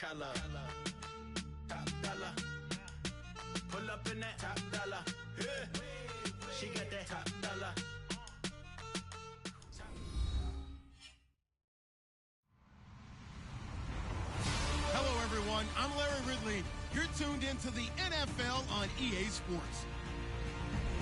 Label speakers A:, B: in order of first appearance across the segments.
A: color. Top dollar. Pull up in that top dollar. Yeah. She got that top dollar.
B: Hello, everyone. I'm Larry Ridley. You're tuned into the NFL on EA Sports.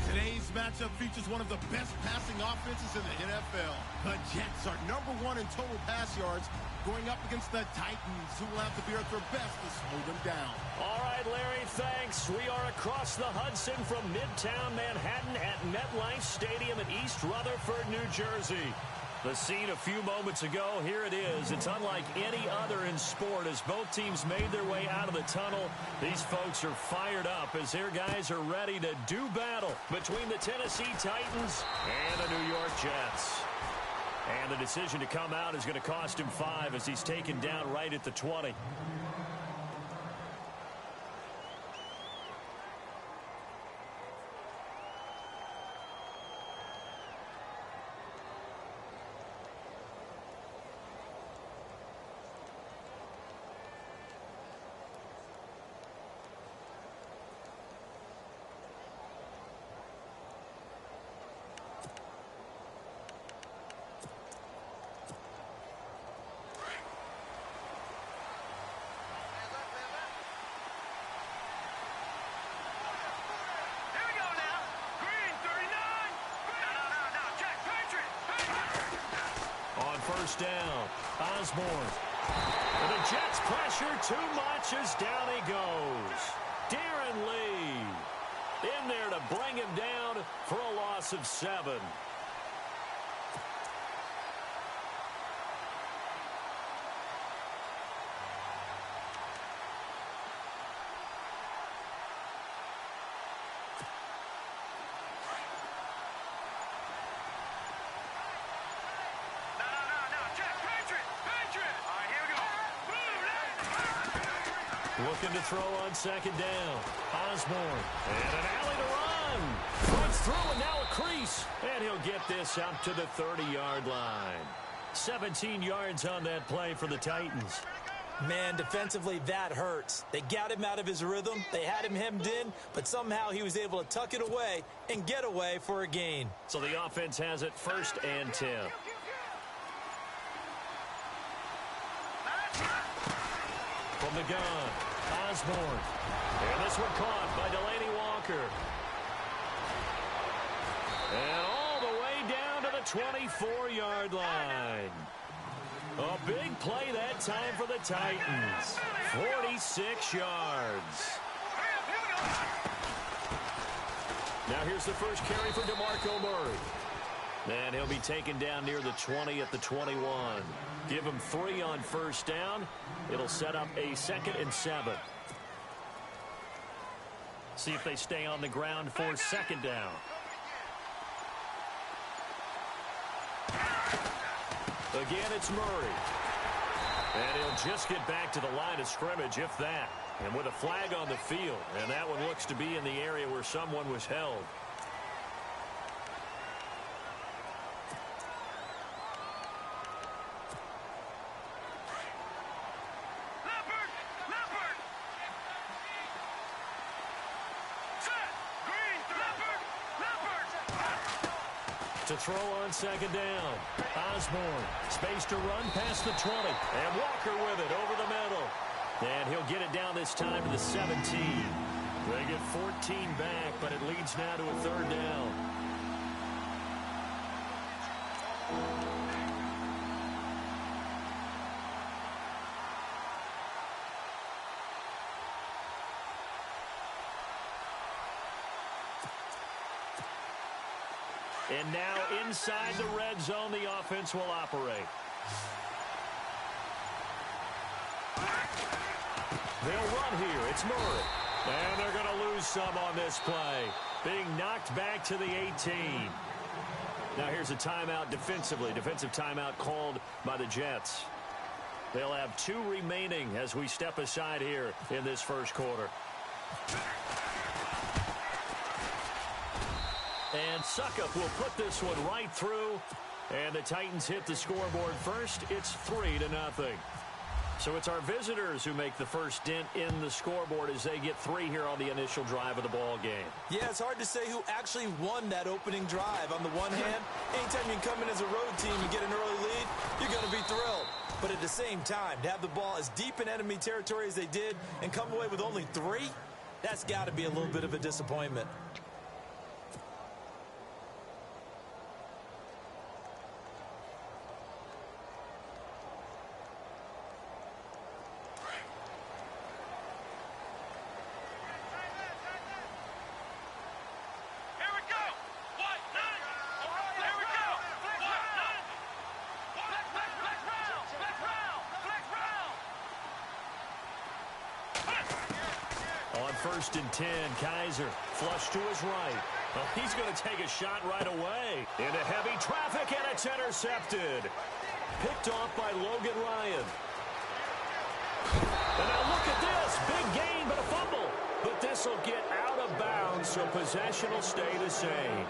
B: Today's matchup features one of the best passing offenses in the NFL. The Jets are #1 in total pass yards, going up against the Titans, who will have to be at their best to slow them down.
C: All right, Larry, thanks. We are across the Hudson from Midtown Manhattan at MetLife Stadium in East Rutherford, New Jersey. The scene a few moments ago, here it is. It's unlike any other in sport as both teams made their way out of the tunnel. These folks are fired up as their guys are ready to do battle between the Tennessee Titans and the New York Jets. And the decision to come out is going to cost him 5 as he's taken down right at the 20. First down, Osborne. And the Jets pressure too much as down he goes. Darren Lee in there to bring him down for a loss of 7. Looking to throw on second down. Osborne. And an alley to run. Runs through and now a crease. And he'll get this out to the 30-yard line. 17 yards on that play for the Titans.
D: Man, defensively, that hurts. They got him out of his rhythm. They had him hemmed in, but somehow he was able to tuck it away and get away for a gain.
C: So the offense has it 1st and 10. From the gun, Osborne. And this one caught by Delaney Walker. And all the way down to the 24-yard line. A big play that time for the Titans. 46 yards. Now here's the first carry for DeMarco Murray. And he'll be taken down near the 20 at the 21. Give him 3 on first down. It'll set up a 2nd and 7. See if they stay on the ground for 2nd down. Again, it's Murray. And he'll just get back to the line of scrimmage, if that. And with a flag on the field. And that one looks to be in the area where someone was held. To throw on second down. Osborne, space to run past the 20. And Walker with it over the middle. And he'll get it down this time to the 17. They get 14 back, but it leads now to a 3rd down. And now inside the red zone, the offense will operate. They'll run here. It's Murray. And they're going to lose some on this play. Being knocked back to the 18. Now here's a timeout defensively. Defensive timeout called by the Jets. They'll have 2 remaining as we step aside here in this first quarter. And Suckup will put this one right through. And the Titans hit the scoreboard first. It's 3-0. So it's our visitors who make the first dent in the scoreboard as they get 3 here on the initial drive of the ball game.
D: Yeah, it's hard to say who actually won that opening drive. On the one hand, anytime you come in as a road team and get an early lead, you're going to be thrilled. But at the same time, to have the ball as deep in enemy territory as they did and come away with only 3, that's got to be a little bit of a disappointment.
C: First and 10, Kaiser, flush to his right. Well, he's going to take a shot right away. Into heavy traffic, and it's intercepted. Picked off by Logan Ryan. And now look at this. Big gain, but a fumble. But this will get out of bounds, so possession will stay the same.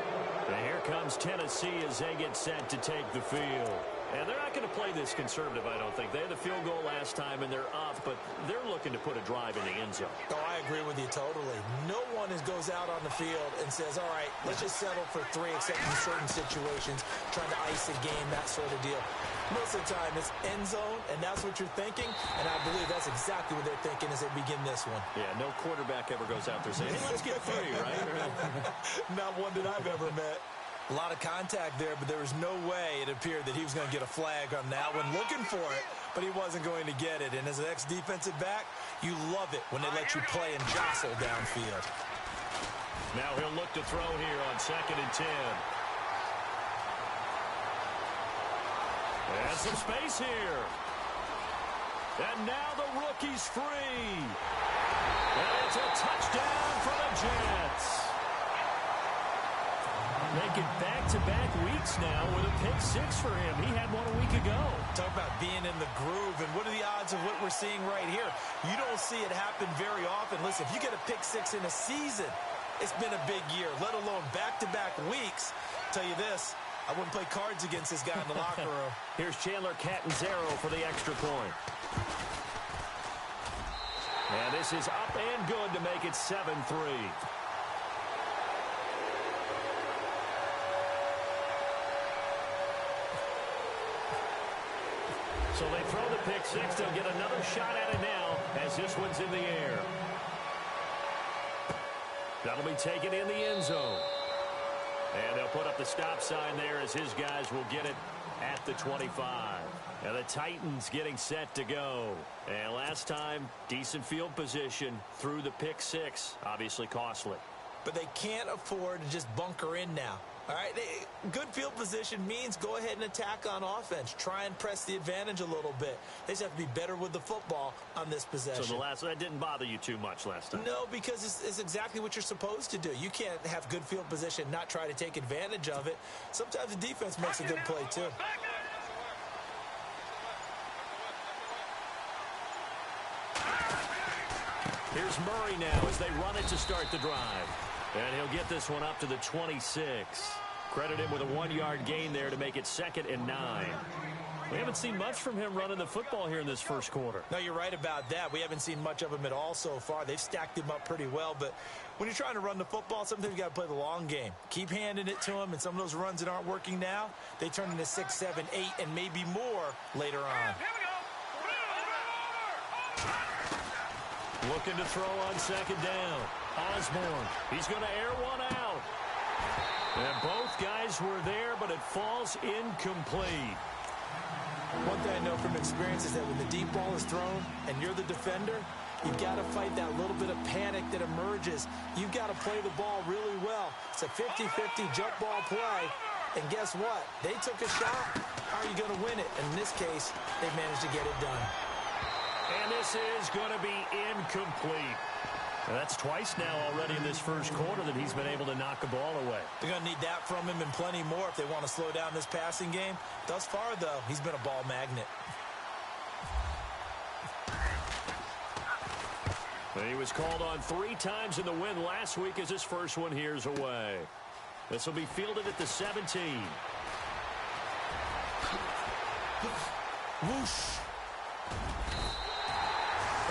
C: And here comes Tennessee as they get set to take the field. And they're not going to play this conservative, I don't think. They had the field goal last time, and they're up, but they're looking to put a drive in the end zone.
D: Oh, I agree with you totally. No one goes out on the field and says, all right, let's just settle for 3, except in certain situations, trying to ice a game, that sort of deal. Most of the time, it's end zone, and that's what you're thinking, and I believe that's exactly what they're thinking as they begin this one.
C: Yeah, no quarterback ever goes out there saying, hey, let's get 3, right?
D: Not one that I've ever met. A lot of contact there, but there was no way it appeared that he was going to get a flag on that one. Looking for it, but he wasn't going to get it. And as an ex-defensive back, you love it when they let you play and jostle downfield.
C: Now he'll look to throw here on 2nd and 10. And some space here. And now the rookie's free. And it's a touchdown for the Jets. Making back-to-back weeks now with a pick-6 for him. He had one a week ago.
D: Talk about being in the groove, and what are the odds of what we're seeing right here? You don't see it happen very often. Listen, if you get a pick-6 in a season, it's been a big year, let alone back-to-back weeks. I'll tell you this, I wouldn't play cards against this guy in the locker room.
C: Here's Chandler Catanzaro for the extra point. And this is up and good to make it 7-3. So they throw the pick-6. They'll get another shot at it now as this one's in the air. That'll be taken in the end zone. And they'll put up the stop sign there as his guys will get it at the 25. Now the Titans getting set to go. And last time, decent field position through the pick-6. Obviously costly.
D: But they can't afford to just bunker in now. All right, good field position means go ahead and attack on offense. Try and press the advantage a little bit. They just have to be better with the football on this possession.
C: So that didn't bother you too much last time?
D: No, because it's exactly what you're supposed to do. You can't have good field position, not try to take advantage of it. Sometimes the defense makes a good play, too.
C: Here's Murray now as they run it to start the drive. And he'll get this one up to the 26. Credit him with a 1-yard gain there to make it 2nd and 9. We haven't seen much from him running the football here in this first quarter.
D: No, you're right about that. We haven't seen much of him at all so far. They've stacked him up pretty well. But when you're trying to run the football, sometimes you got to play the long game. Keep handing it to him, and some of those runs that aren't working now, they turn into 6, 7, 8, and maybe more later on.
C: Looking to throw on 2nd down. Osborne, he's going to air one out. And both guys were there, but it falls incomplete.
D: One thing I know from experience is that when the deep ball is thrown and you're the defender, you've got to fight that little bit of panic that emerges. You've got to play the ball really well. It's a 50-50 jump ball play. And guess what? They took a shot. How are you going to win it? In this case, they managed to get it done.
C: And this is going to be incomplete. And that's twice now already in this first quarter that he's been able to knock a ball away.
D: They're going to need that from him and plenty more if they want to slow down this passing game. Thus far, though, he's been a ball magnet.
C: And he was called on 3 times in the win last week as his first one here's away. This will be fielded at the 17.
D: Whoosh.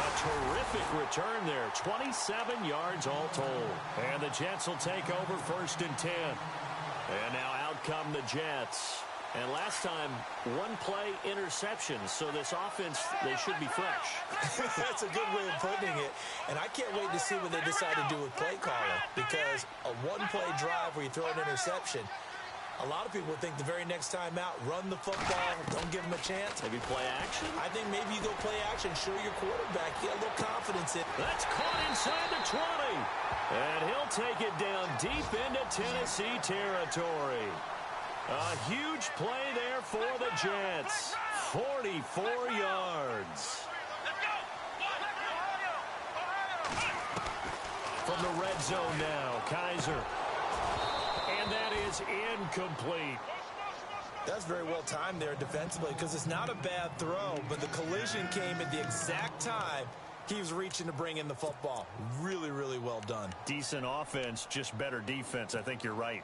C: A terrific return there. 27 yards all told. And the Jets will take over 1st and 10. And now out come the Jets. And last time, one play interception. So this offense, they should be fresh.
D: That's a good way of putting it. And I can't wait to see what they decide to do with play calling. Because a one-play drive where you throw an interception, a lot of people think the very next time out, run the football, don't give them a chance.
C: Maybe play action?
D: I think maybe you go play action, show your quarterback, you got a little confidence in it.
C: That's caught inside the 20. And he'll take it down deep into Tennessee territory. A huge play there for the Jets. 44 yards. From the red zone now, Kaiser. And that is incomplete.
D: That's very well timed there defensively because it's not a bad throw, but the collision came at the exact time he was reaching to bring in the football. Really, really well done.
C: Decent offense, just better defense. I think you're right.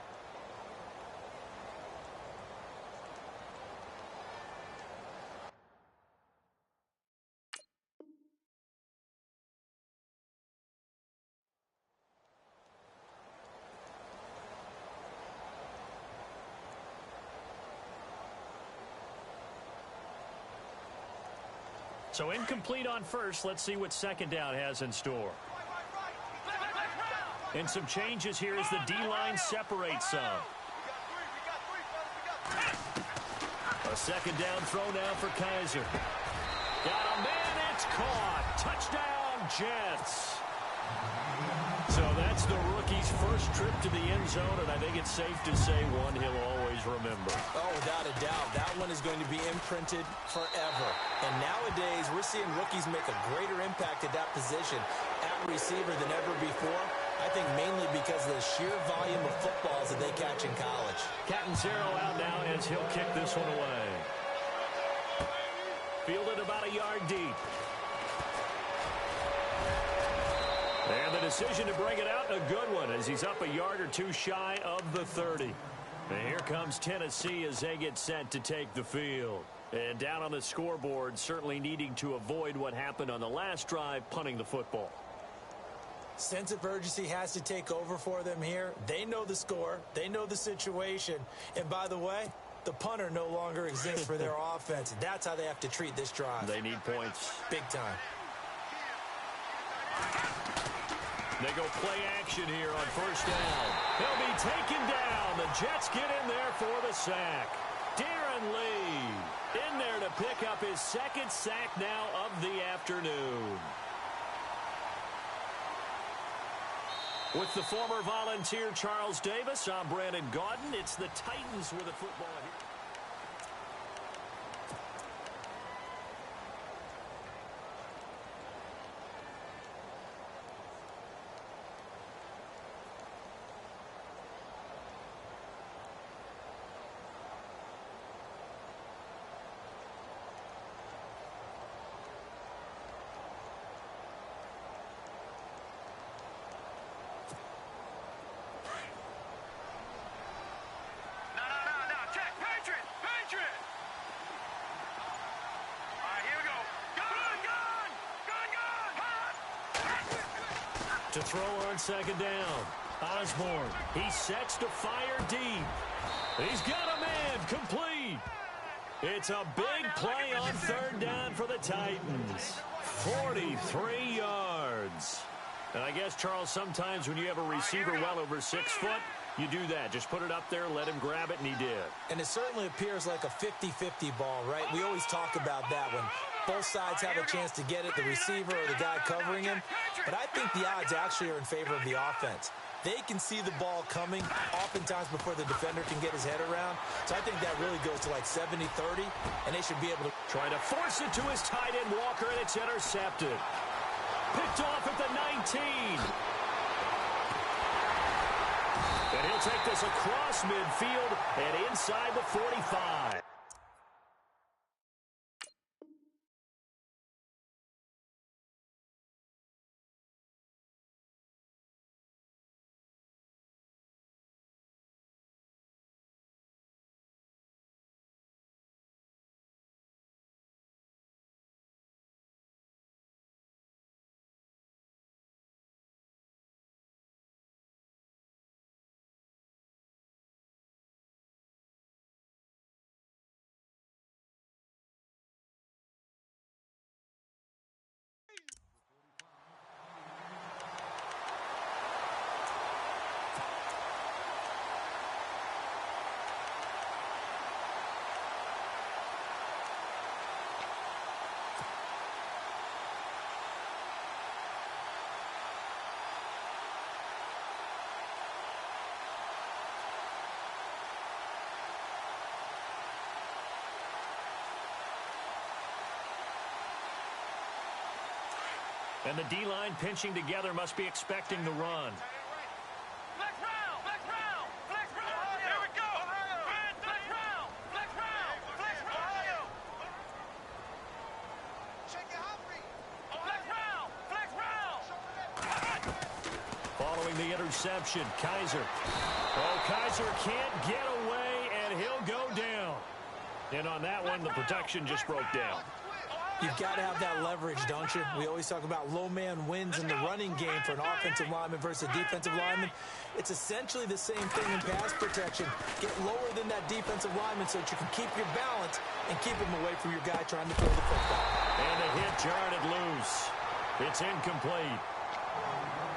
C: So incomplete on first. Let's see what second down has in store. And some changes here as the D-line separates some. A second down throw now for Kaiser. Got a man, it's caught. Touchdown, Jets. So that's the rookie's first trip to the end zone, and I think it's safe to say one he'll always remember.
D: Oh, without a doubt. That one is going to be imprinted forever. And nowadays, we're seeing rookies make a greater impact at that position at receiver than ever before. I think mainly because of the sheer volume of footballs that they catch in college.
C: Catanzaro out now as he'll kick this one away. Fielded about a yard deep. And the decision to bring it out, a good one, as he's up a yard or two shy of the 30. And here comes Tennessee as they get set to take the field. And down on the scoreboard, certainly needing to avoid what happened on the last drive, punting the football.
D: Sense of urgency has to take over for them here. They know the score. They know the situation. And by the way, the punter no longer exists for their offense. That's how they have to treat this drive.
C: They need points.
D: Big time.
C: They go play action here on first down. He'll be taken down. The Jets get in there for the sack. Darren Lee in there to pick up his second sack now of the afternoon. With the former Volunteer Charles Davis, I'm Brandon Gaudin. It's the Titans with the football here. To throw on second down. Osborne. He sets to fire deep. He's got a man. Complete. It's a big play on third down for the Titans. 43 yards. And I guess, Charles, sometimes when you have a receiver well over 6 foot, you do that. Just put it up there, let him grab it, and he did.
D: And it certainly appears like a 50-50 ball, right? We always talk about that when both sides have a chance to get it, the receiver or the guy covering him. But I think the odds actually are in favor of the offense. They can see the ball coming oftentimes before the defender can get his head around. So I think that really goes to like 70-30, and they should be able to
C: try to force it to his tight end, Walker, and it's intercepted. Picked off at the 19. And he'll take this across midfield and inside the 45. And the D-line pinching together must be expecting the run. Following the interception, Kaiser. Oh, Kaiser can't get away, and he'll go down. And on that one, the protection just broke down.
D: You've got to have that leverage, don't you? We always talk about low man wins in the running game for an offensive lineman versus a defensive lineman. It's essentially the same thing in pass protection. Get lower than that defensive lineman so that you can keep your balance and keep him away from your guy trying to throw the football.
C: And the hit jarred it loose. It's incomplete.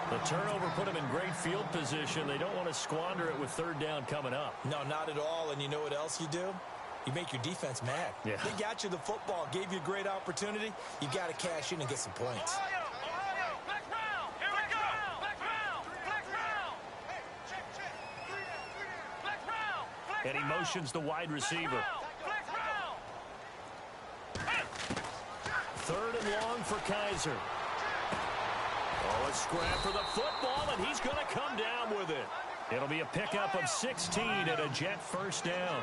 C: The turnover put them in great field position. They don't want to squander it with third down coming up.
D: No, not at all. And you know what else you do? You make your defense mad.
C: Yeah.
D: They got you the football, gave you a great opportunity. You got to cash in and get some points.
C: And he motions the wide receiver. Third and long for Kaiser. Oh, a scrap for the football, and he's going to come down with it. It'll be a pickup of 16 and a Jet first down.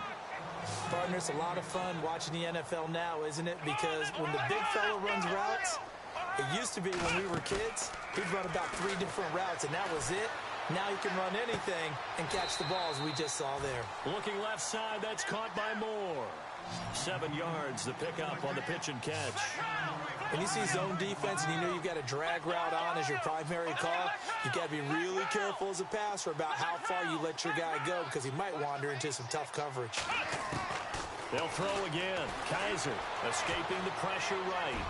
D: Partner, it's a lot of fun watching the NFL now, isn't it? Because when the big fella runs routes, it used to be when we were kids, he'd run about 3 different routes, and that was it. Now he can run anything and catch the ball, as we just saw there.
C: Looking left side, that's caught by Moore. 7 yards, the pickup on the pitch and catch.
D: When you see zone defense and you know you've got a drag route on as your primary call, you've got to be really careful as a passer about how far you let your guy go because he might wander into some tough coverage.
C: They'll throw again. Kaiser escaping the pressure right.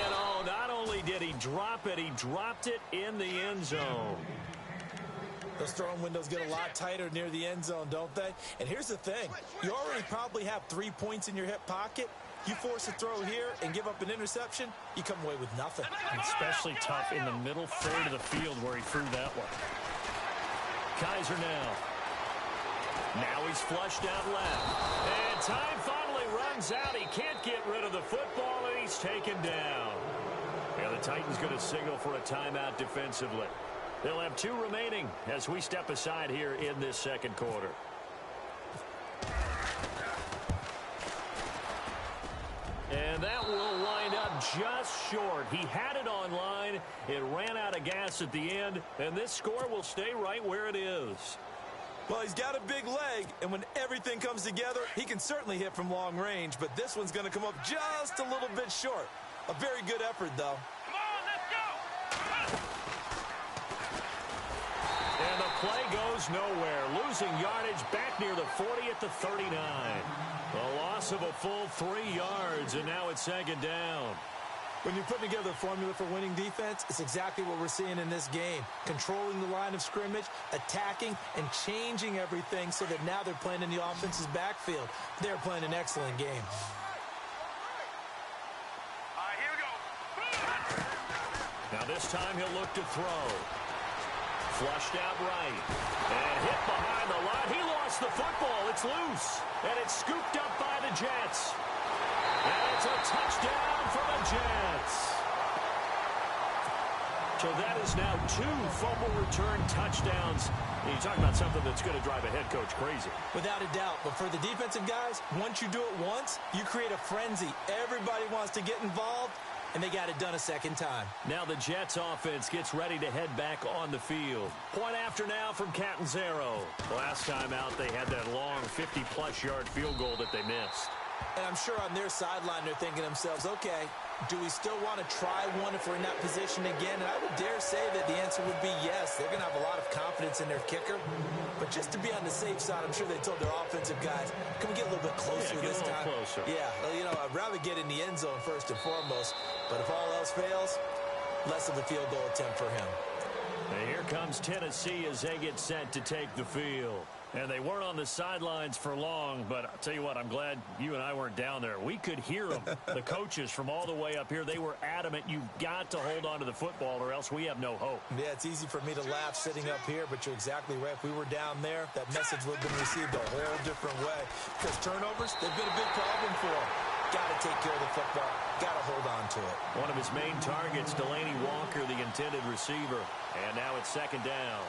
C: And oh, not only did he drop it, he dropped it in the end zone.
D: Those throwing windows get a lot tighter near the end zone, don't they? And here's the thing. You already probably have 3 points in your hip pocket. You force a throw here and give up an interception, you come away with nothing.
C: And especially tough in the middle third of the field where he threw that one. Kaiser now. Now he's flushed out left. And time finally runs out. He can't get rid of the football, and he's taken down. And the Titans going to signal for a timeout defensively. They'll have 2 remaining as we step aside here in this second quarter. And that will wind up just short. He had it online. It ran out of gas at the end, and this score will stay right where it is.
D: Well, he's got a big leg, and when everything comes together, he can certainly hit from long range, but this one's going to come up just a little bit short. A very good effort, though.
A: Come on, let's go!
C: And the play goes nowhere. Losing yardage back near the 40 at the 39. A loss of a full 3 yards, and now it's second down.
D: When you're putting together a formula for winning defense, it's exactly what we're seeing in this game. Controlling the line of scrimmage, attacking, and changing everything so that now they're playing in the offense's backfield. They're playing an excellent game.
A: All right, here we go.
C: Now this time he'll look to throw. Flushed out right. And hit behind the line. He lost the football. It's loose. And it's scooped up by the Jets. And it's a touchdown for the Jets. So that is now 2 fumble return touchdowns. And you talk about something that's going to drive a head coach crazy.
D: Without a doubt. But for the defensive guys, once you do it once, you create a frenzy. Everybody wants to get involved, and they got it done a second time.
C: Now the Jets offense gets ready to head back on the field. Point after now from Catanzaro. Last time out, they had that long 50-plus yard field goal that they missed.
D: And I'm sure on their sideline they're thinking to themselves, okay, do we still want to try one if we're in that position again? And I would dare say that the answer would be yes. They're going to have a lot of confidence in their kicker. But just to be on the safe side, I'm sure they told their offensive guys, can we get a little bit closer this time?
C: Closer.
D: Yeah, well, you know, I'd rather get in the end zone first and foremost. But if all else fails, less of a field goal attempt for him.
C: And here comes Tennessee as they get set to take the field. And they weren't on the sidelines for long, but I'll tell you what, I'm glad you and I weren't down there. We could hear them, the coaches from all the way up here. They were adamant, you've got to hold on to the football or else we have no hope.
D: Yeah, it's easy for me to laugh sitting up here, but you're exactly right. If we were down there, that message would have been received a whole different way. Because turnovers, they've been a big problem for them. Got to take care of the football. got to hold on to it.
C: One of his main targets, Delaney Walker, the intended receiver. And now it's second down.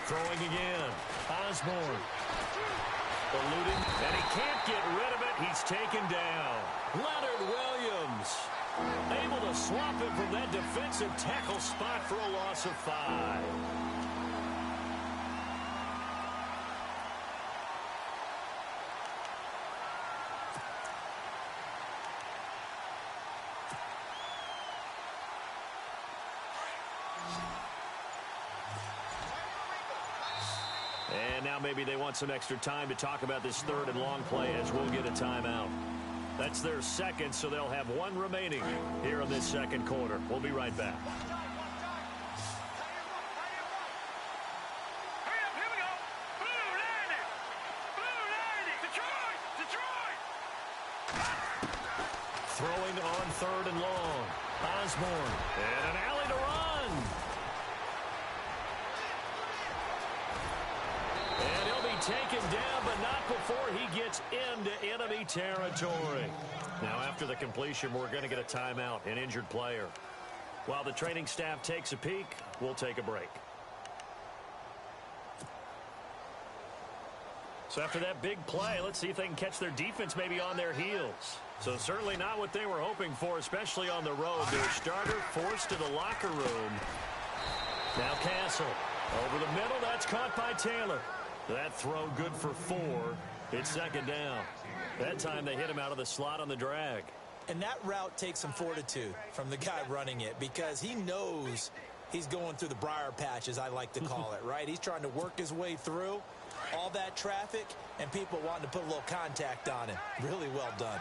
C: Throwing again. Osborne. Eluding. And he can't get rid of it. He's taken down. Leonard Williams. Able to swap him from that defensive tackle spot for a loss of 5. And now maybe they want some extra time to talk about this third and long play as we'll get a timeout. That's their second, so they'll have one remaining here in this second quarter. We'll be right back. Throwing on third and long. Osborne. And an alley to run. And he'll be taken down, but not before he gets into enemy territory. Now, after the completion, we're going to get a timeout, an injured player. While the training staff takes a peek, we'll take a break. So after that big play, let's see if they can catch their defense maybe on their heels. So certainly not what they were hoping for, especially on the road. Their starter forced to the locker room. Now Castle. Over the middle, that's caught by Taylor. That throw good for 4. It's second down. That time they hit him out of the slot on the drag.
D: And that route takes some fortitude from the guy running it because he knows he's going through the briar patch, as I like to call it, right? He's trying to work his way through all that traffic and people wanting to put a little contact on him. Really well done.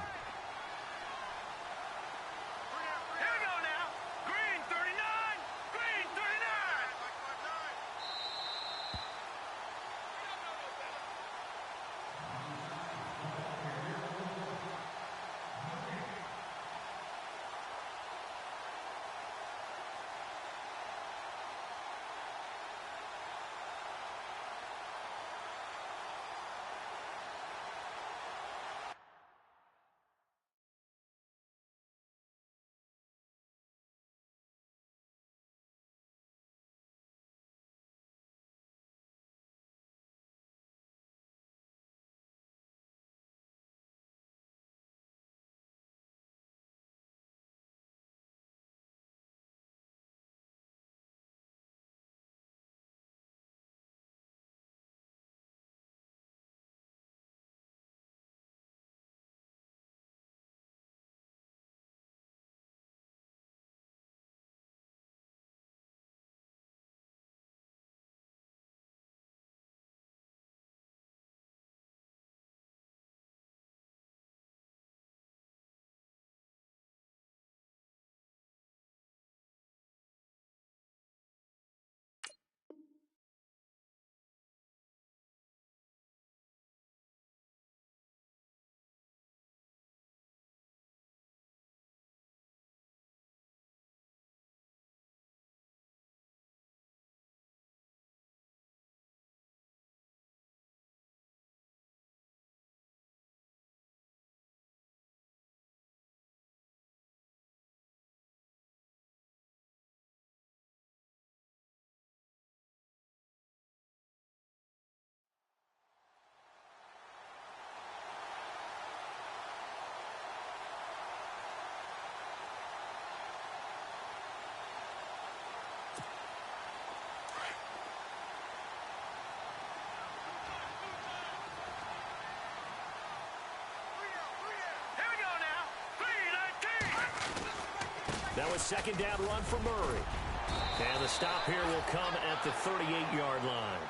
C: That was second down run for Murray. And the stop here will come at the 38-yard line.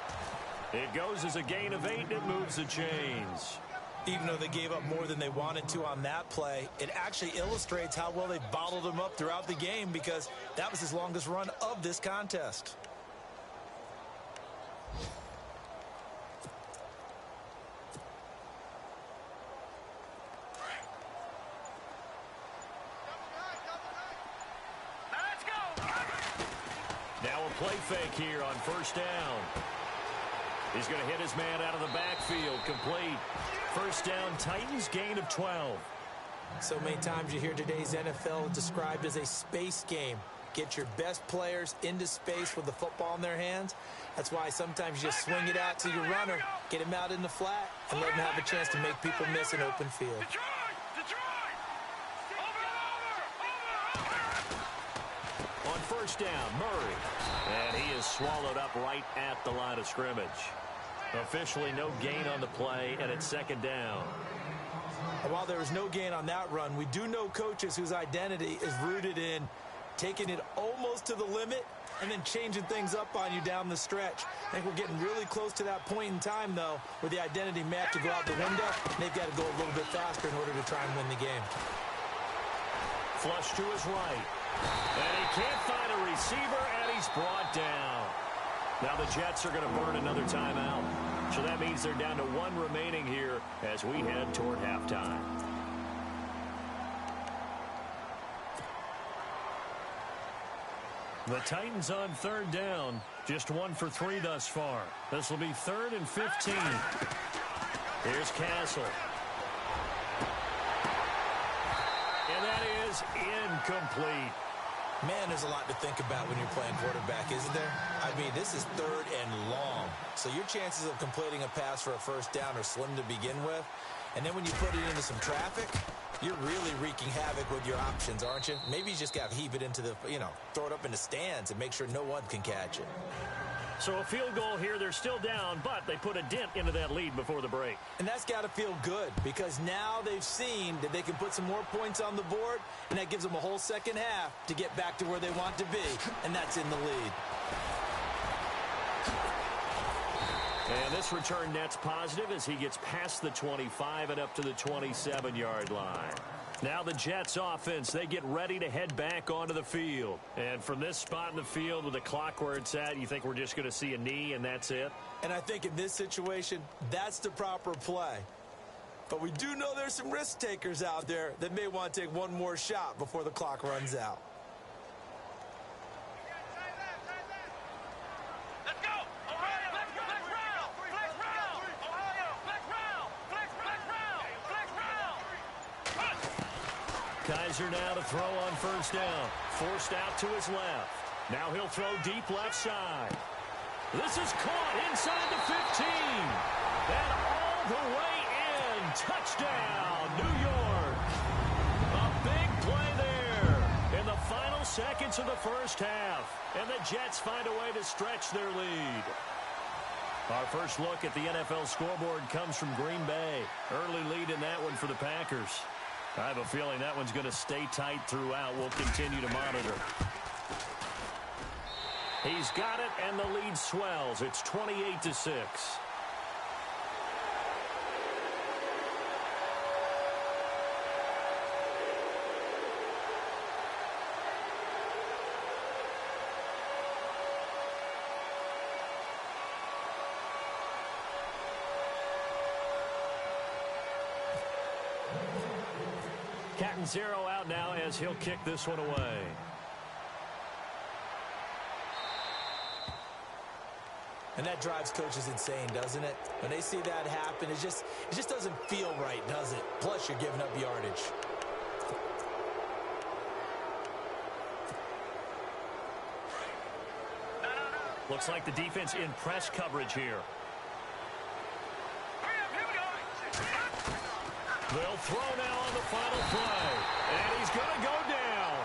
C: It goes as a gain of 8, and it moves the chains.
D: Even though they gave up more than they wanted to on that play, it actually illustrates how well they bottled him up throughout the game because that was his longest run of this contest.
C: play fake here on first down. He's going to hit his man out of the backfield. Complete. First down, Titans, gain of 12.
D: So many times you hear today's NFL described as a space game. Get your best players into space with the football in their hands. That's why sometimes you just swing it out to your runner, get him out in the flat, and let him have a chance to make people miss an open field.
C: On first down, Murray. And he is swallowed up right at the line of scrimmage. Officially no gain on the play, and it's second down.
D: And while there was no gain on that run, we do know coaches whose identity is rooted in taking it almost to the limit and then changing things up on you down the stretch. I think we're getting really close to that point in time, though, where the identity may have to go out the window, and they've got to go a little bit faster in order to try and win the game.
C: Flush to his right. And he can't find a receiver, and he's brought down. Now the Jets are going to burn another timeout. So that means they're down to one remaining here as we head toward halftime. The Titans on third down. Just 1 for 3 thus far. This will be 3rd and 15. Here's Castle. And that is incomplete.
D: Man, there's a lot to think about when you're playing quarterback, isn't there? I mean, this is 3rd and long. So your chances of completing a pass for a first down are slim to begin with. And then when you put it into some traffic, you're really wreaking havoc with your options, aren't you? Maybe you just got to heave it into the, throw it up in the stands and make sure no one can catch it.
C: So a field goal here, they're still down, but they put a dent into that lead before the break.
D: And that's got to feel good because now they've seen that they can put some more points on the board, and that gives them a whole second half to get back to where they want to be, and that's in the lead.
C: And this return net's positive as he gets past the 25 and up to the 27-yard line. Now the Jets offense, they get ready to head back onto the field. And from this spot in the field with the clock where it's at, you think we're just going to see a knee and that's it?
D: And I think in this situation, that's the proper play. But we do know there's some risk takers out there that may want to take one more shot before the clock runs out.
C: Kaiser now to throw on first down. Forced out to his left. Now he'll throw deep left side. This is caught inside the 15. And all the way in. Touchdown, New York. A big play there in the final seconds of the first half. And the Jets find a way to stretch their lead. Our first look at the NFL scoreboard comes from Green Bay. Early lead in that one for the Packers. I have a feeling that one's going to stay tight throughout. We'll continue to monitor. He's got it, and the lead swells. It's 28-6. Captain Zero out now as he'll kick this one away.
D: And that drives coaches insane, doesn't it? When they see that happen, it just doesn't feel right, does it? Plus, you're giving up yardage.
C: Looks like the defense in press coverage here. They'll throw now on the final play. And he's going to go down.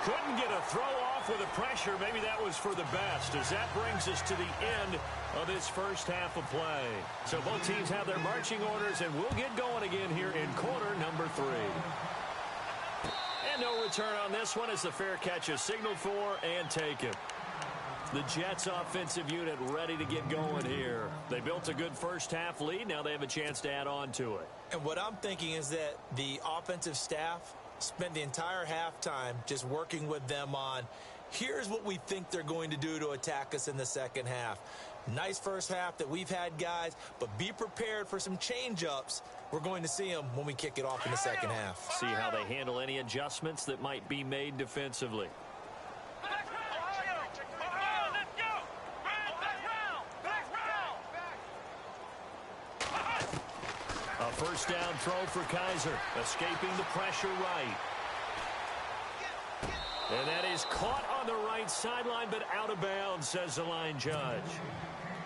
C: Couldn't get a throw off with the pressure. Maybe that was for the best, as that brings us to the end of this first half of play. So both teams have their marching orders, and we'll get going again here in quarter number 3. And no return on this one as the fair catch is signaled for and taken. The Jets offensive unit ready to get going here. They built a good first half lead. Now they have a chance to add on to it.
D: And what I'm thinking is that the offensive staff spent the entire halftime just working with them on, here's what we think they're going to do to attack us in the second half. Nice first half that we've had, guys, but be prepared for some change-ups. We're going to see them when we kick it off in the second half.
C: See how they handle any adjustments that might be made defensively. first down throw for Kaiser, escaping the pressure right. And that is caught on the right sideline, but out of bounds, says the line judge.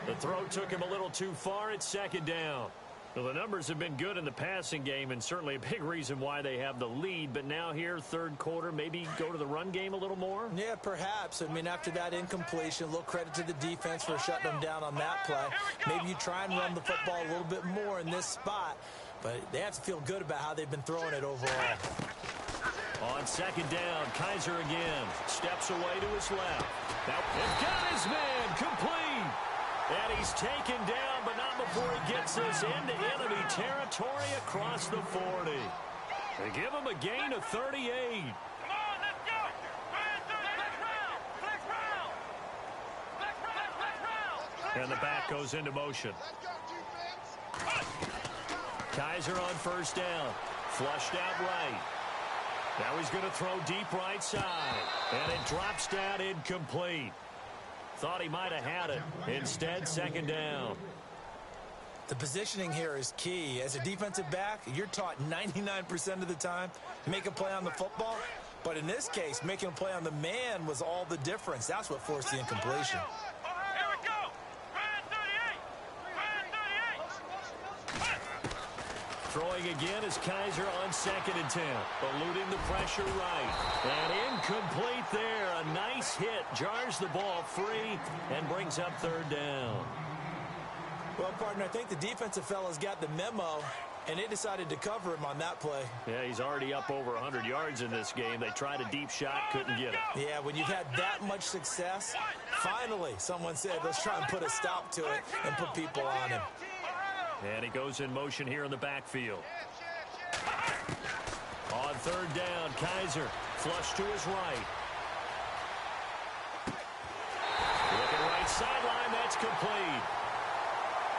C: The throw took him a little too far. It's second down. Well, the numbers have been good in the passing game, and certainly a big reason why they have the lead. But now here, third quarter, maybe go to the run game a little more?
D: Yeah, perhaps. I mean, after that incompletion, a little credit to the defense for shutting them down on that play. Maybe you try and run the football a little bit more in this spot. But they have to feel good about how they've been throwing it overall.
C: On second down, Kaiser again. Steps away to his left. Now, they've got his man complete. And he's taken down, but not before he gets this into enemy territory across the 40. They give him a gain of 38.
A: Come on, let's go.
C: And the back goes into motion. Kaiser on first down. Flushed out right. Now he's going to throw deep right side. And it drops down incomplete. Thought he might have had it. Instead, second down.
D: The positioning here is key. As a defensive back, you're taught 99% of the time, make a play on the football. But in this case, making a play on the man was all the difference. That's what forced the incompletion.
A: Here we go.
C: Throwing again is Kaiser on second and 10. Eluding the pressure right. And incomplete there. A nice hit. Jars the ball free and brings up third down.
D: Well, partner, I think the defensive fellas got the memo, and they decided to cover him on that play.
C: Yeah, he's already up over 100 yards in this game. They tried a deep shot, couldn't get it.
D: Yeah, when you've had that much success, finally someone said, let's try and put a stop to it and put people on him.
C: And he goes in motion here in the backfield. On third down, Kaiser flush to his right. Looking right sideline, that's complete.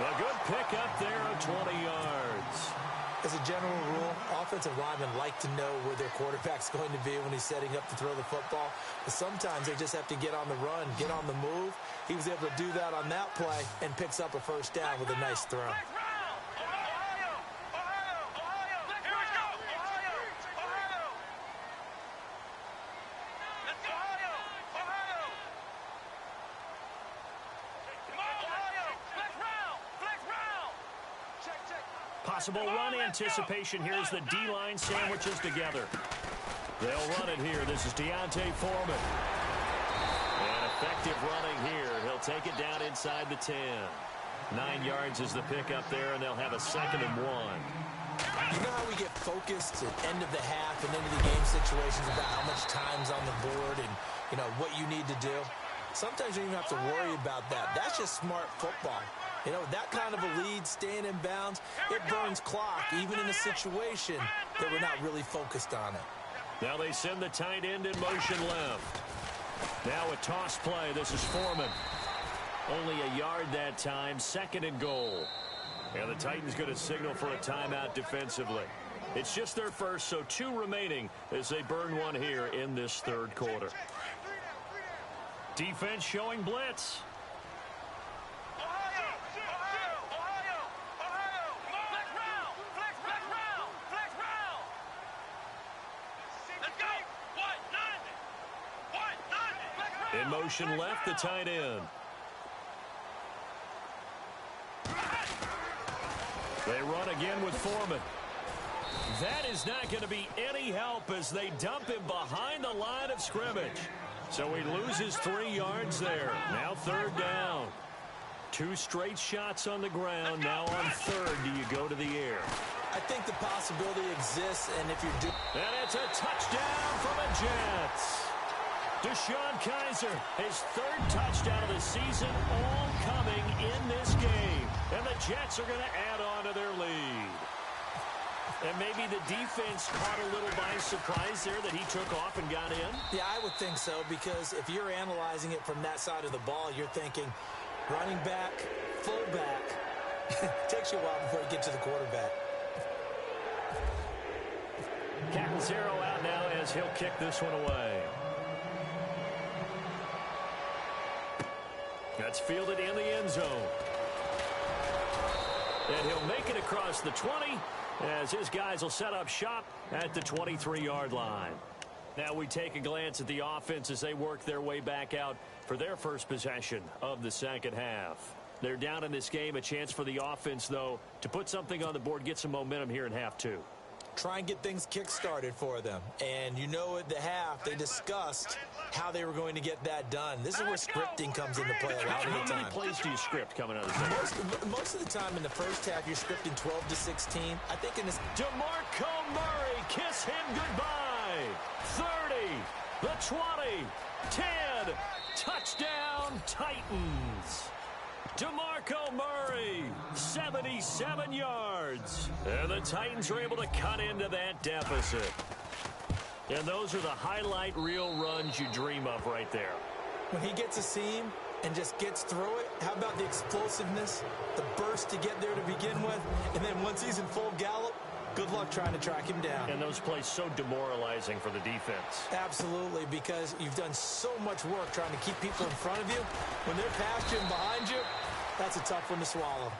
C: A good pickup there of 20 yards.
D: As a general rule, offensive linemen like to know where their quarterback's going to be when he's setting up to throw the football. But sometimes they just have to get on the run, get on the move. He was able to do that on that play and picks up a first down with a nice throw.
C: Possible run anticipation. Here's the D-line sandwiches together. They'll run it here. This is Deontay Foreman. And effective running here. He'll take it down inside the 10. 9 yards is the pickup there, and they'll have a second and 1.
D: You know how we get focused at end of the half and into the game situations about how much time's on the board and, you know, what you need to do? Sometimes you don't even have to worry about that. That's just smart football. You know, that kind of a lead, staying in bounds, it burns clock, even in a situation that we're not really focused on it.
C: Now they send the tight end in motion left. Now a toss play. This is Foreman. Only a yard that time, second and goal. And the Titans going to signal for a timeout defensively. It's just their first, so 2 remaining as they burn one here in this third quarter. Defense showing blitz. In motion left, the tight end. They run again with Foreman. That is not going to be any help as they dump him behind the line of scrimmage. So he loses 3 yards there. Now third down. 2 straight shots on the ground. Now on third, do you go to the air?
D: I think the possibility exists, and if you're doing...
C: And it's a touchdown for the Jets. DeShone Kizer, his 3rd touchdown of the season, all coming in this game. And the Jets are going to add on to their lead. And maybe the defense caught a little by surprise there that he took off and got in?
D: Yeah, I would think so, because if you're analyzing it from that side of the ball, you're thinking running back, fullback. Takes you a while before you get to the quarterback.
C: Catanzaro out now as he'll kick this one away. That's fielded in the end zone. And he'll make it across the 20 as his guys will set up shop at the 23-yard line. Now we take a glance at the offense as they work their way back out for their first possession of the second half. They're down in this game. A chance for the offense, though, to put something on the board, get some momentum here in half two.
D: Try and get things kick-started for them. And you know at the half, they discussed how they were going to get that done. This is where scripting comes into play a lot of the time.
C: How many plays do you script coming out of the second?
D: Most of the time in the first half, you're scripting 12 to 16. I think in this...
C: DeMarco Murray, kiss him goodbye. 30, the 20, 10, touchdown Titans. DeMarco Murray, 77 yards. And the Titans are able to cut into that deficit. And those are the highlight reel runs you dream of right there.
D: When he gets a seam and just gets through it, how about the explosiveness, the burst to get there to begin with, and then once he's in full gallop, good luck trying to track him down.
C: And those plays so demoralizing for the defense.
D: Absolutely, because you've done so much work trying to keep people in front of you. When they're past you and behind you, that's a tough one to swallow.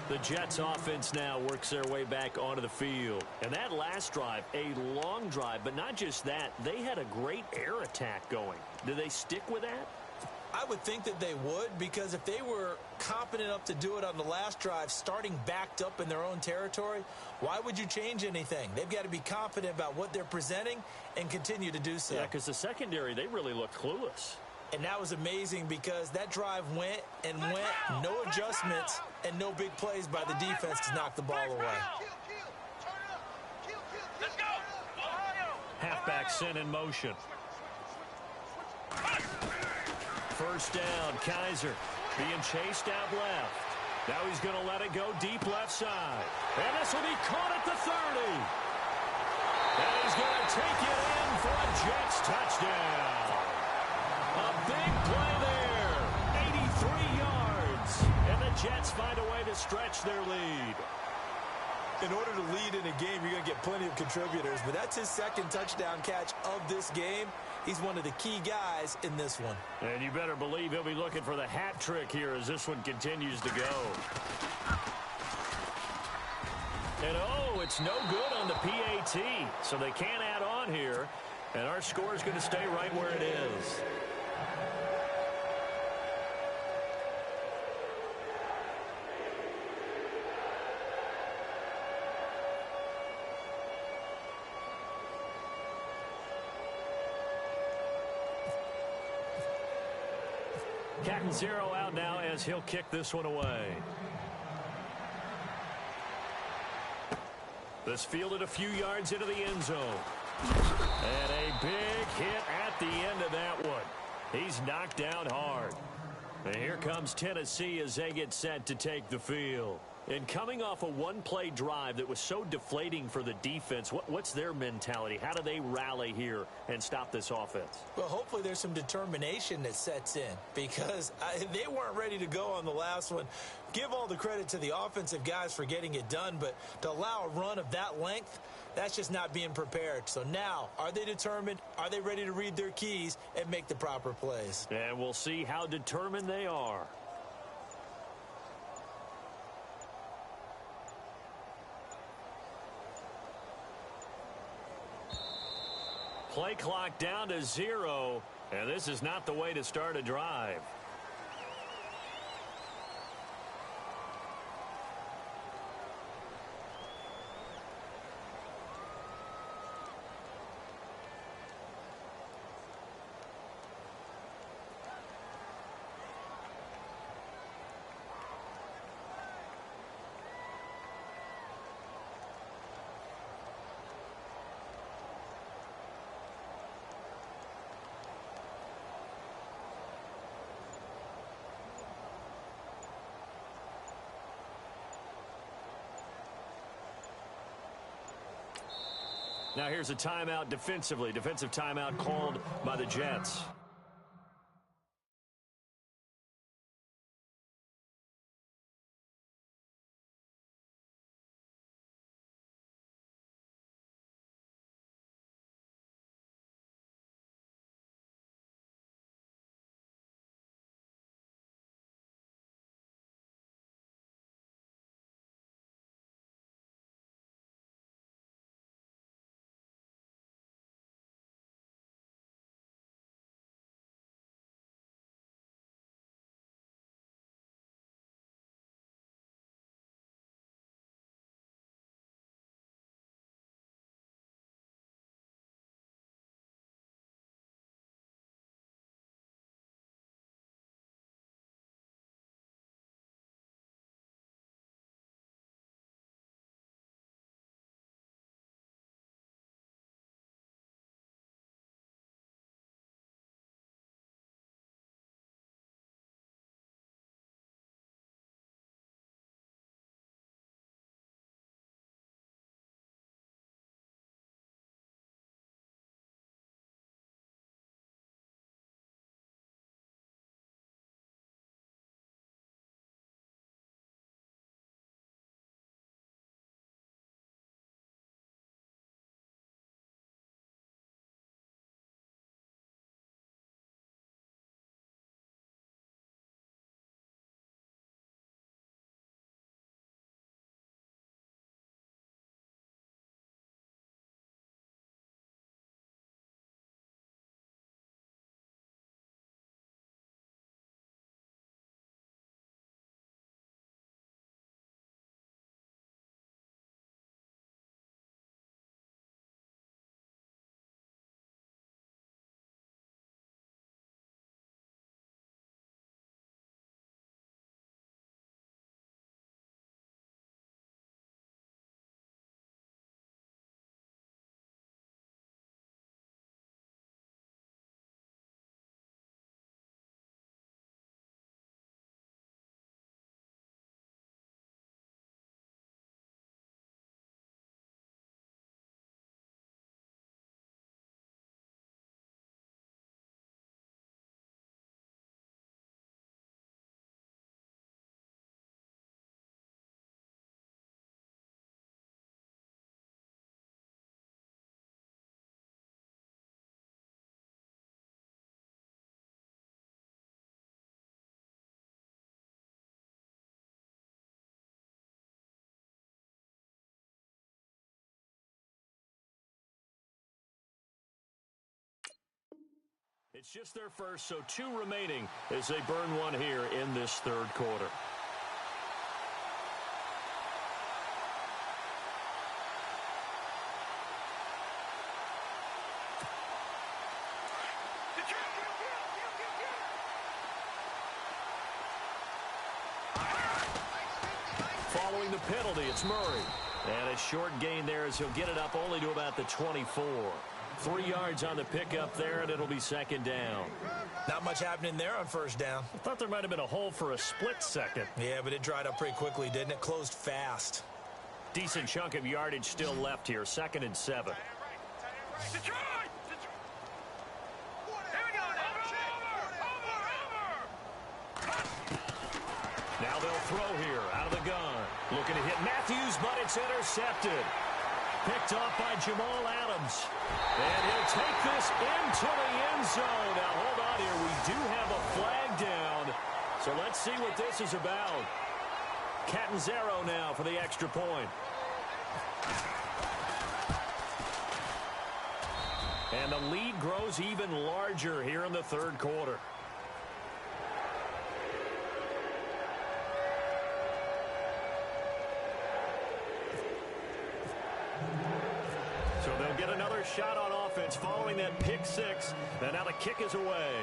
C: The Jets offense now works their way back onto the field. And that last drive, a long drive, but not just that, they had a great air attack going. Do they stick with that?
D: I would think that they would, because if they were competent enough to do it on the last drive, starting backed up in their own territory, why would you change anything? They've got to be confident about what they're presenting and continue to do so.
C: Yeah, because the secondary, they really looked clueless.
D: And that was amazing because that drive went and went, no adjustments, and no big plays by the defense to knock the ball away.
A: Let's go!
C: Halfback sent in motion. First down, Kaiser being chased out left. Now he's going to let it go deep left side. And this will be caught at the 30. And he's going to take it in for a Jets touchdown. A big play there. 83 yards. And the Jets find a way to stretch their lead.
D: In order to lead in a game, you're going to get plenty of contributors, but that's his second touchdown catch of this game. He's one of the key guys in this one.
C: And you better believe he'll be looking for the hat trick here as this one continues to go. And oh, it's no good on the PAT, so they can't add on here. And our score is going to stay right where it is. Captain Zero out now as he'll kick this one away. This fielded a few yards into the end zone. And a big hit at the end of that one. He's knocked down hard. And here comes Tennessee as they get set to take the field. And coming off a one-play drive that was so deflating for the defense, what's their mentality? How do they rally here and stop this offense?
D: Well, hopefully there's some determination that sets in because they weren't ready to go on the last one. Give all the credit to the offensive guys for getting it done, but to allow a run of that length, that's just not being prepared. So now, are they determined? Are they ready to read their keys and make the proper plays?
C: And we'll see how determined they are. Play clock down to 0, and this is not the way to start a drive. Now here's a timeout defensively. Defensive timeout called by the Jets. It's just their first, so 2 remaining as they burn one here in this third quarter. Following the penalty, it's Murray. And a short gain there as he'll get it up only to about the 24. 3 yards on the pickup there, and it'll be second down.
D: Not much happening there on first down.
C: I thought there might have been a hole for a split second.
D: Yeah, but it dried up pretty quickly, didn't it? Closed fast.
C: Decent chunk of yardage still left here. 2nd and 7. Now they'll throw here out of the gun. Looking to hit Matthews, but it's intercepted. Picked off by Jamal Adams. And he'll take this into the end zone. Now, hold on here. We do have a flag down. So let's see what this is about. Catanzaro now for the extra point. And the lead grows even larger here in the third quarter. So they'll get another shot on offense following that pick 6. And now the kick is away.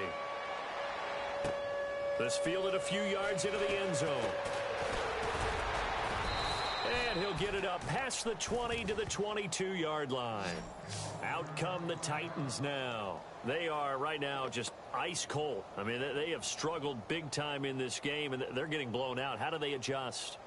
C: This fielded a few yards into the end zone. And he'll get it up past the 20 to the 22-yard line. Out come the Titans now. They are right now just ice cold. I mean, they have struggled big time in this game, and they're getting blown out. How do they adjust?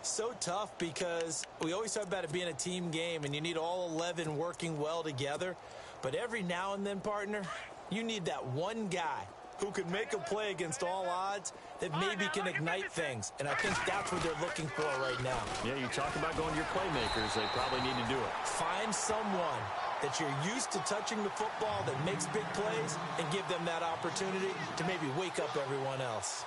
D: So tough because we always talk about it being a team game, and you need all 11 working well together. But every now and then, partner, you need that one guy who can make a play against all odds that maybe can ignite things. And I think that's what they're looking for right now.
C: Yeah, you talk about going to your playmakers. They probably need to do it.
D: Find someone that you're used to touching the football that makes big plays and give them that opportunity to maybe wake up everyone else.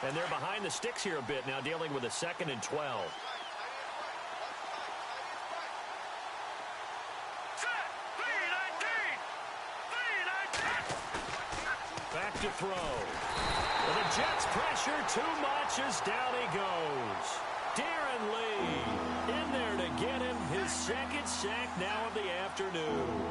C: And they're behind the sticks here a bit now, dealing with a 2nd and 12. Back to throw. Well, the Jets pressure too much as down he goes. Darren Lee in there to get him his 2nd sack now of the afternoon.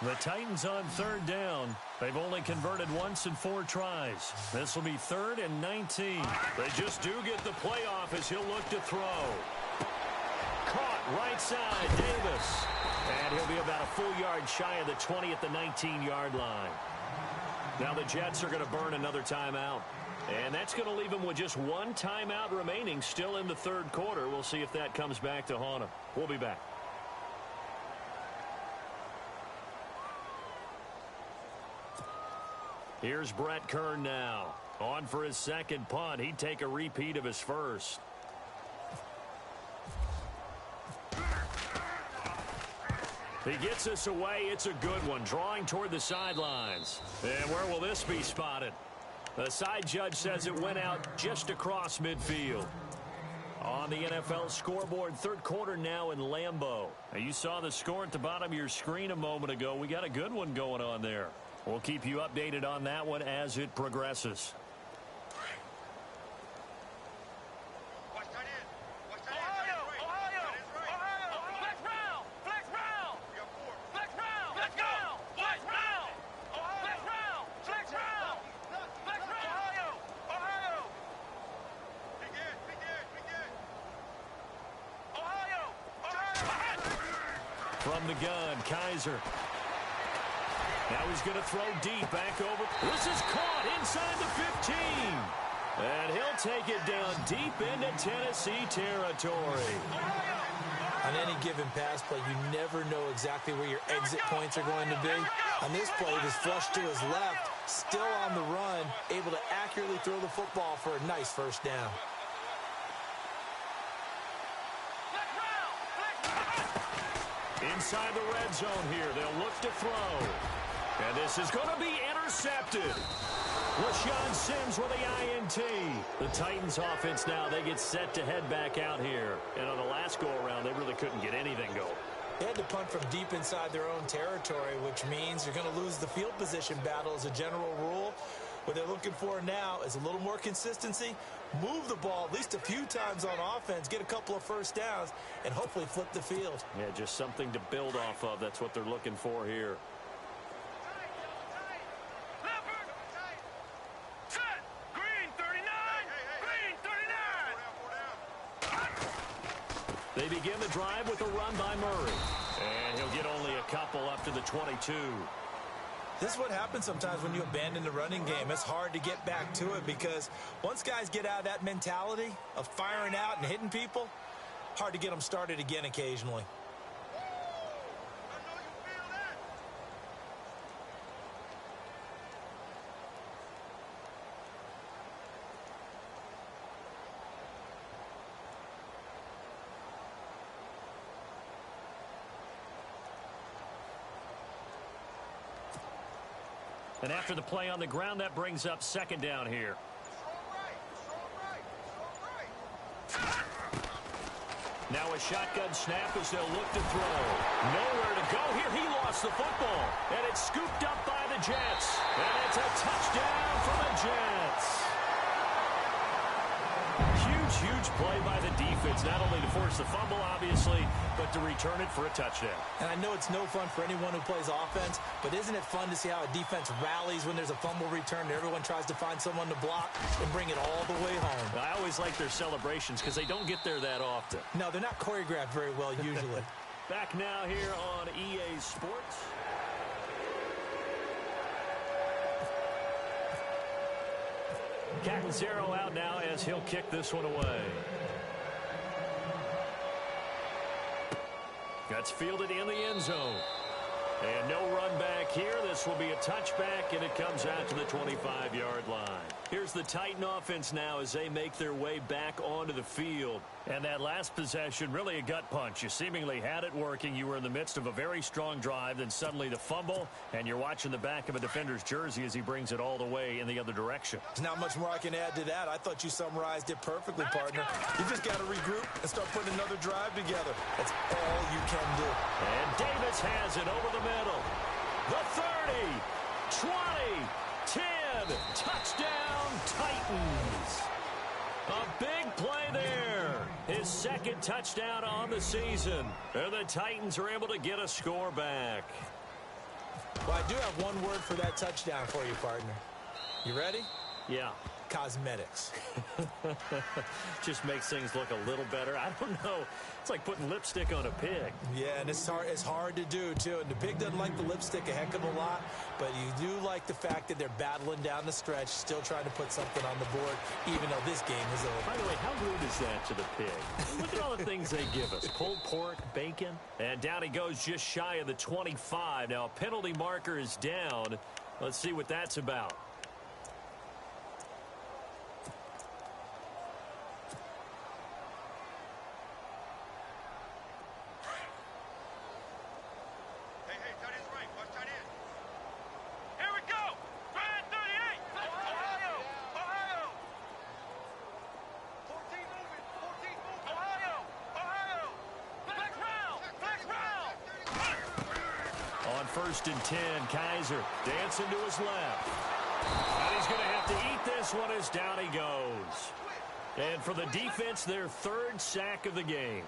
C: The Titans on 3rd down. They've only converted once in 4 tries. This will be 3rd and 19. They just do get the playoff as he'll look to throw. Caught right side, Davis. And he'll be about a full yard shy of the 20 at the 19-yard line. Now the Jets are going to burn another timeout. And that's going to leave them with just 1 timeout remaining still in the third quarter. We'll see if that comes back to haunt them. We'll be back. Here's Brett Kern now. On for his 2nd punt. He'd take a repeat of his first. He gets us away. It's a good one. Drawing toward the sidelines. And where will this be spotted? The side judge says it went out just across midfield. On the NFL scoreboard, third quarter now in Lambeau. Now, you saw the score at the bottom of your screen a moment ago. We got a good one going on there. We'll keep you updated on that one as it progresses. From the gun, Kaiser. Now he's going to throw deep back over. This is caught inside the 15. And he'll take it down deep into Tennessee territory.
D: On any given pass play, you never know exactly where your exit points are going to be. On this play, it was flushed to his left, still on the run, able to accurately throw the football for a nice first down.
C: Inside the red zone here, they'll look to throw. And this is going to be intercepted. LaShawn Sims with the INT. The Titans offense now, they get set to head back out here. And on the last go-around, they really couldn't get anything going.
D: They had to punt from deep inside their own territory, which means you're going to lose the field position battle as a general rule. What they're looking for now is a little more consistency, move the ball at least a few times on offense, get a couple of first downs, and hopefully flip the field.
C: Yeah, just something to build off of. That's what they're looking for here. They begin the drive with a run by Murray. And he'll get only a couple up to the 22.
D: This is what happens sometimes when you abandon the running game. It's hard to get back to it because once guys get out of that mentality of firing out and hitting people, hard to get them started again occasionally.
C: And after the play on the ground, that brings up second down here. Now a shotgun snap as they'll look to throw. Nowhere to go here. He lost the football. And it's scooped up by the Jets. And it's a touchdown for the Jets. Huge play by the defense, not only to force the fumble, obviously, but to return it for a touchdown.
D: And I know it's no fun for anyone who plays offense, but isn't it fun to see how a defense rallies when there's a fumble return and everyone tries to find someone to block and bring it all the way home?
C: I always like their celebrations because they don't get there that often.
D: No, they're not choreographed very well usually.
C: Back now here on EA Sports. Catanzaro out now as he'll kick this one away. That's fielded in the end zone. And no run back here. This will be a touchback, and it comes out to the 25-yard line. Here's the Titan offense now as they make their way back onto the field. And that last possession, really a gut punch. You seemingly had it working. You were in the midst of a very strong drive, then suddenly the fumble, and you're watching the back of a defender's jersey as he brings it all the way in the other direction.
D: There's not much more I can add to that. I thought you summarized it perfectly, partner. You just got to regroup and start putting another drive together. That's all you can do.
C: And Davis has it over the middle. The 30, 20, 10, touchdown Titans. A big play there. His second touchdown on the season. And the Titans are able to get a score back.
D: Well, I do have one word for that touchdown for you, partner. You ready?
C: Yeah.
D: Cosmetics.
C: Just makes things look a little better. I don't know. It's like putting lipstick on a pig.
D: Yeah, and it's hard to do, too. And the pig doesn't like the lipstick a heck of a lot, but you do like the fact that they're battling down the stretch, still trying to put something on the board, even though this game is over.
C: By the way, how rude is that to the pig? Look at all the things they give us. Pulled pork, bacon, and down he goes just shy of the 25. Now, a penalty marker is down. Let's see what that's about. First and 10, Kaiser dancing to his left. And he's going to have to eat this one as down he goes. And for the defense, their third sack of the game.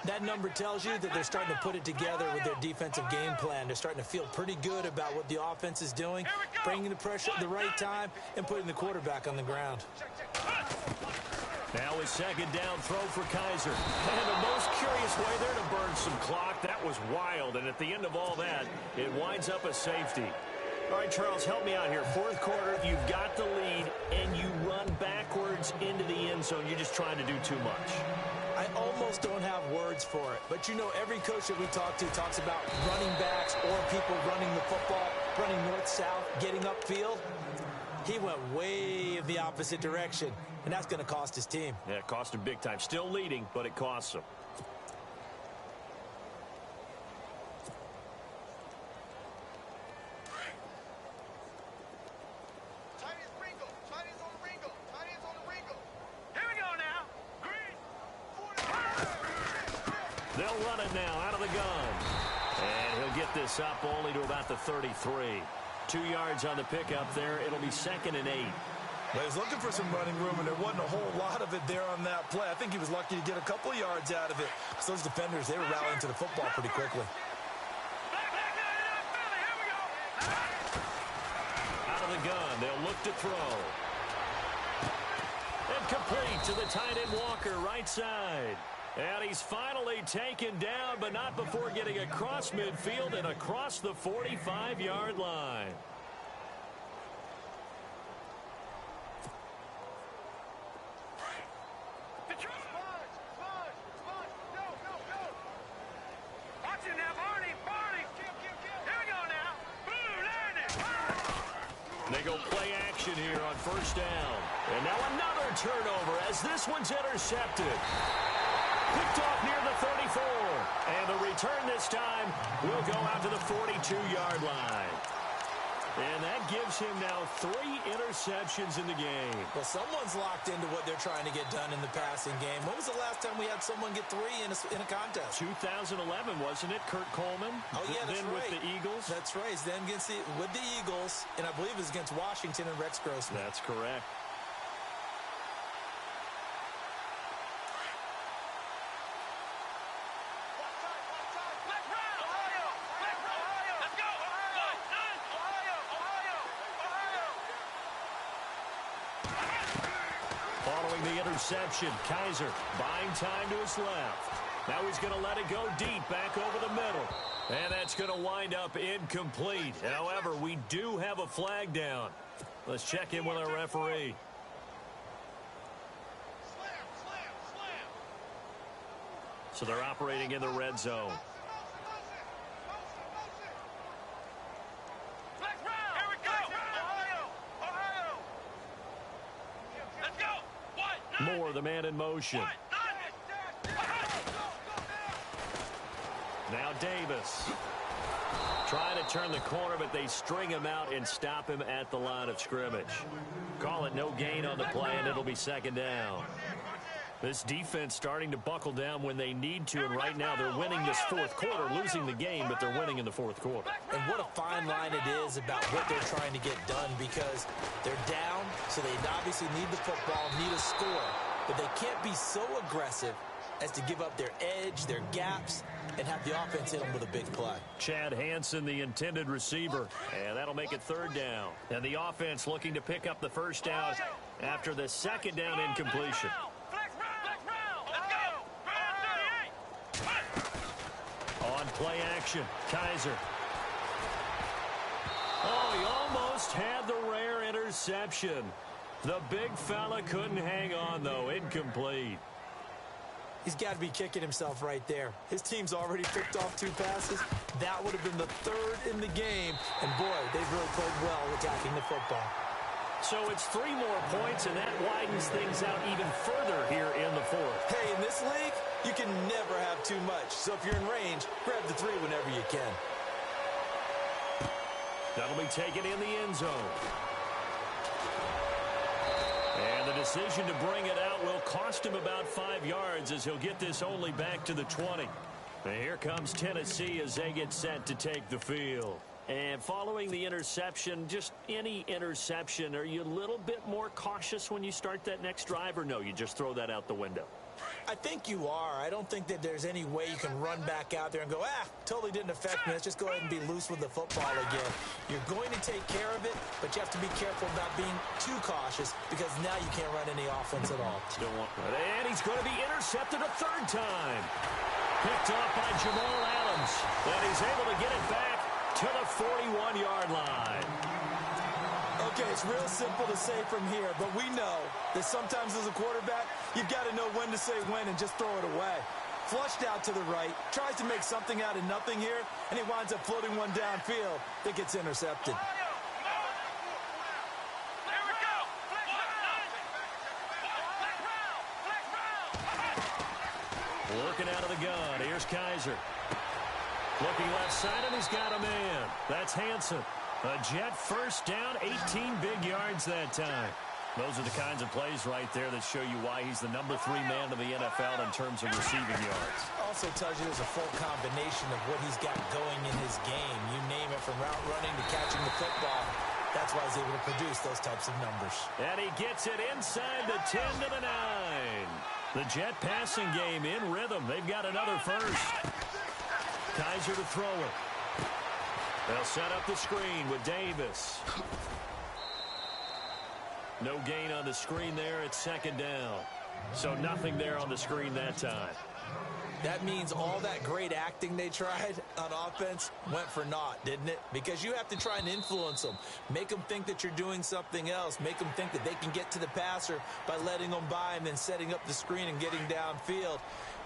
D: That number tells you that they're starting to put it together with their defensive game plan. They're starting to feel pretty good about what the offense is doing, bringing the pressure at the right time, and putting the quarterback on the ground.
C: Now a second down throw for Kaiser. And the most curious way there to burn some clock. That was wild. And at the end of all that, it winds up a safety. All right, Charles, help me out here. Fourth quarter, you've got the lead, and you run backwards into the end zone. You're just trying to do too much.
D: I almost don't have words for it. But, you know, every coach that we talk to talks about running backs or people running the football, running north-south, getting upfield. He went way in the opposite direction, and that's going to cost his team.
C: Yeah, it cost him big time. Still leading, but it costs him. They'll run it now out of the gun. And he'll get this up only to about the 33. 2 yards on the pickup there. It'll be 2nd and 8.
D: Well, he was looking for some running room, and there wasn't a whole lot of it there on that play. I think he was lucky to get a couple of yards out of it. So those defenders, they were rallying to the football pretty quickly.
C: Out of the gun. They'll look to throw. And complete to the tight end Walker, right side. And he's finally taken down, but not before getting across midfield and across the 45-yard line. They go play action here on first down. And now another turnover as this one's intercepted. Picked off near the 34. And the return this time will go out to the 42-yard line. And that gives him now 3 interceptions in the game.
D: Well, someone's locked into what they're trying to get done in the passing game. When was the last time we had someone get 3 in a contest?
C: 2011, wasn't it? Kurt Coleman?
D: Oh, yeah, that's
C: then
D: right.
C: with the Eagles?
D: That's right. He's then with the Eagles, and I believe it was against Washington and Rex Grossman.
C: That's correct. Following the interception, Kaiser buying time to his left. Now he's going to let it go deep back over the middle. And that's going to wind up incomplete. However, we do have a flag down. Let's check in with our referee. So they're operating in the red zone. Moore, the man in motion. Now Davis. Trying to turn the corner, but they string him out and stop him at the line of scrimmage. Call it no gain on the play, and it'll be 2nd down. This defense starting to buckle down when they need to, and right now they're winning this 4th quarter, losing the game, but they're winning in the 4th quarter.
D: And what a fine line it is about what they're trying to get done, because they're down, so they obviously need the football, need a score, but they can't be so aggressive as to give up their edge, their gaps, and have the offense hit them with a big play.
C: Chad Hansen, the intended receiver, and that'll make it 3rd down. And the offense looking to pick up the 1st down after the 2nd down incompletion. On play action, Kaiser. Oh, he almost had the rare interception. The big fella couldn't hang on, though. Incomplete.
D: He's got to be kicking himself right there. His team's already picked off 2 passes. That would have been the 3rd in the game. And, boy, they've really played well attacking the football.
C: So it's 3 more points, and that widens things out even further here in the 4th.
D: Hey, in this league, you can never have too much. So if you're in range, grab the 3 whenever you can.
C: That'll be taken in the end zone. And the decision to bring it out will cost him about 5 yards as he'll get this only back to the 20. And here comes Tennessee as they get set to take the field. And following the interception, just any interception, are you a little bit more cautious when you start that next drive, or no, you just throw that out the window?
D: I think you are. I don't think that there's any way you can run back out there and go, totally didn't affect me. Let's just go ahead and be loose with the football again. You're going to take care of it, but you have to be careful about being too cautious, because now you can't run any offense at all.
C: And he's going to be intercepted a 3rd time. Picked off by Jamal Adams. And he's able to get it back to the 41-yard line.
D: Okay, it's real simple to say from here, but we know that sometimes as a quarterback, you've got to know when to say when and just throw it away. Flushed out to the right, tries to make something out of nothing here, and he winds up floating one downfield that gets intercepted.
C: Working out of the gun. Here's Kaiser. Looking left side, and he's got a man. That's Hansen. A Jet first down, 18 big yards that time. Those are the kinds of plays right there that show you why he's the number 3 man in the NFL in terms of receiving yards.
D: Also tells you there's a full combination of what he's got going in his game. You name it, from route running to catching the football. That's why he's able to produce those types of numbers. And
C: he gets it inside the 10 to the 9. The Jet passing game in rhythm. They've got another first. Kaiser to throw it. They'll set up the screen with Davis. No gain on the screen there. It's second down. So nothing there on the screen that time.
D: That means all that great acting they tried on offense went for naught, didn't it? Because you have to try and influence them. Make them think that you're doing something else. Make them think that they can get to the passer by letting them by and then setting up the screen and getting downfield.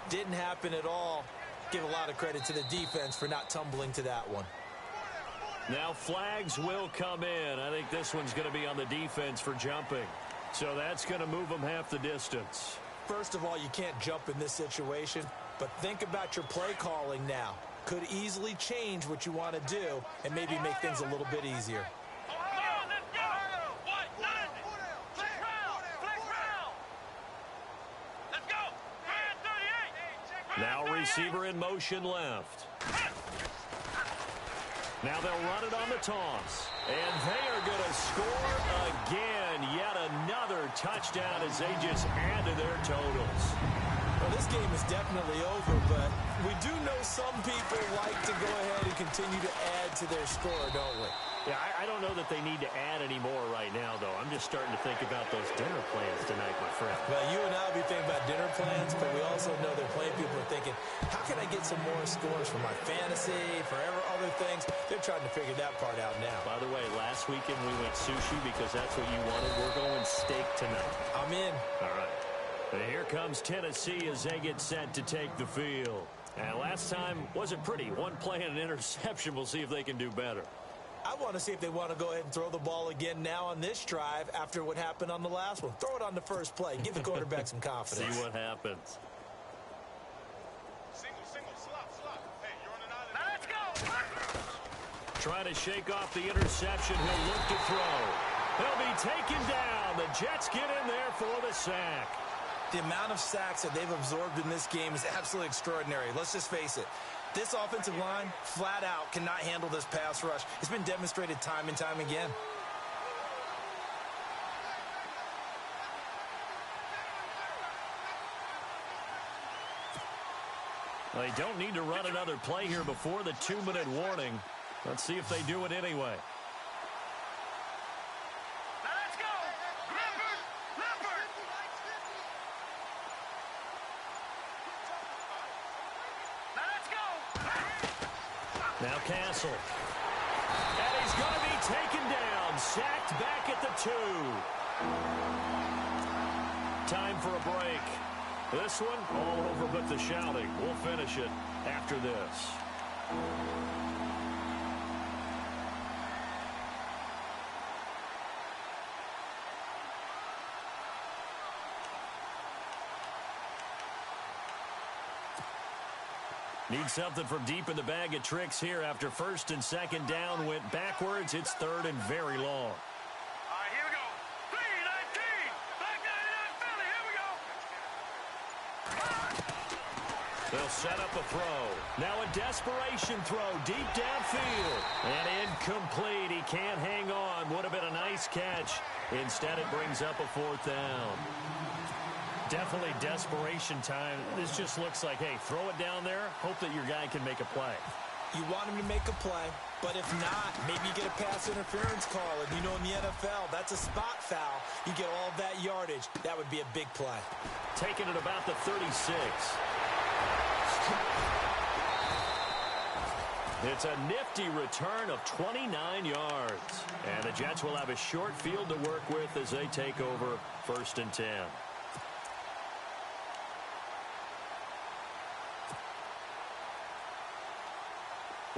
D: Didn't happen at all. Give a lot of credit to the defense for not tumbling to that one.
C: Now flags will come in. I think this one's going to be on the defense for jumping. So that's going to move them half the distance.
D: First of all, you can't jump in this situation, but think about your play calling now. Could easily change what you want to do and maybe make things a little bit easier.
C: Now receiver in motion left. Now they'll run it on the toss. And they are going to score again. Yet another touchdown as they just add to their totals.
D: Well, this game is definitely over, but we do know some people like to go ahead and continue to add to their score, don't we?
C: Yeah, I don't know that they need to add any more right now, though. I'm just starting to think about those dinner plans tonight, my friend.
D: Well, you and I will be thinking about dinner plans, but we also know they're playing people are thinking, how can I get some more scores for my fantasy, for other things? They're trying to figure that part out now.
C: By the way, last weekend we went sushi because that's what you wanted. We're going steak tonight.
D: I'm in.
C: All right. And here comes Tennessee as they get set to take the field. And last time wasn't pretty. One play and an interception. We'll see if they can do better.
D: I want to see if they want to go ahead and throw the ball again now on this drive after what happened on the last one. Throw it on the first play. Give the quarterback some confidence.
C: See what happens.
E: Single, slop. Hey, you're on an island. Now let's
C: go. Trying to shake off the interception. He'll look to throw. He'll be taken down. The Jets get in there for the sack.
D: The amount of sacks that they've absorbed in this game is absolutely extraordinary. Let's just face it. This offensive line, flat out, cannot handle this pass rush. It's been demonstrated time and time again.
C: They don't need to run another play here before the 2-minute warning. Let's see if they do it anyway. Now Castle. And he's going to be taken down. Sacked back at the 2. Time for a break. This one all over but the shouting. We'll finish it after this. Need something from deep in the bag of tricks here after first and second down went backwards. It's third and very long.
E: All right, here we go. 3-19. Back 99 Philly. Here we go.
C: They'll set up a throw. Now a desperation throw deep downfield. And incomplete. He can't hang on. Would have been a nice catch. Instead, it brings up a 4th down. Definitely desperation time. This just looks like, hey, throw it down there. Hope that your guy can make a play.
D: You want him to make a play, but if not, maybe you get a pass interference call. And you know in the NFL, that's a spot foul. You get all that yardage. That would be a big play.
C: Taking it about the 36. It's a nifty return of 29 yards. And the Jets will have a short field to work with as they take over 1st and 10.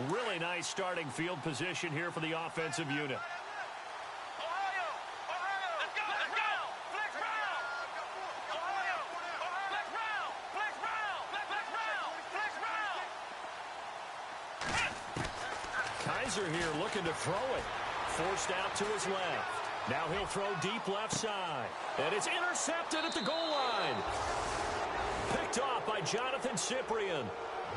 C: Really nice starting field position here for the offensive unit. Kaiser here looking to throw it. Forced out to his left. Now he'll throw deep left side. And it's intercepted at the goal line. Picked off by Jonathan Cyprien.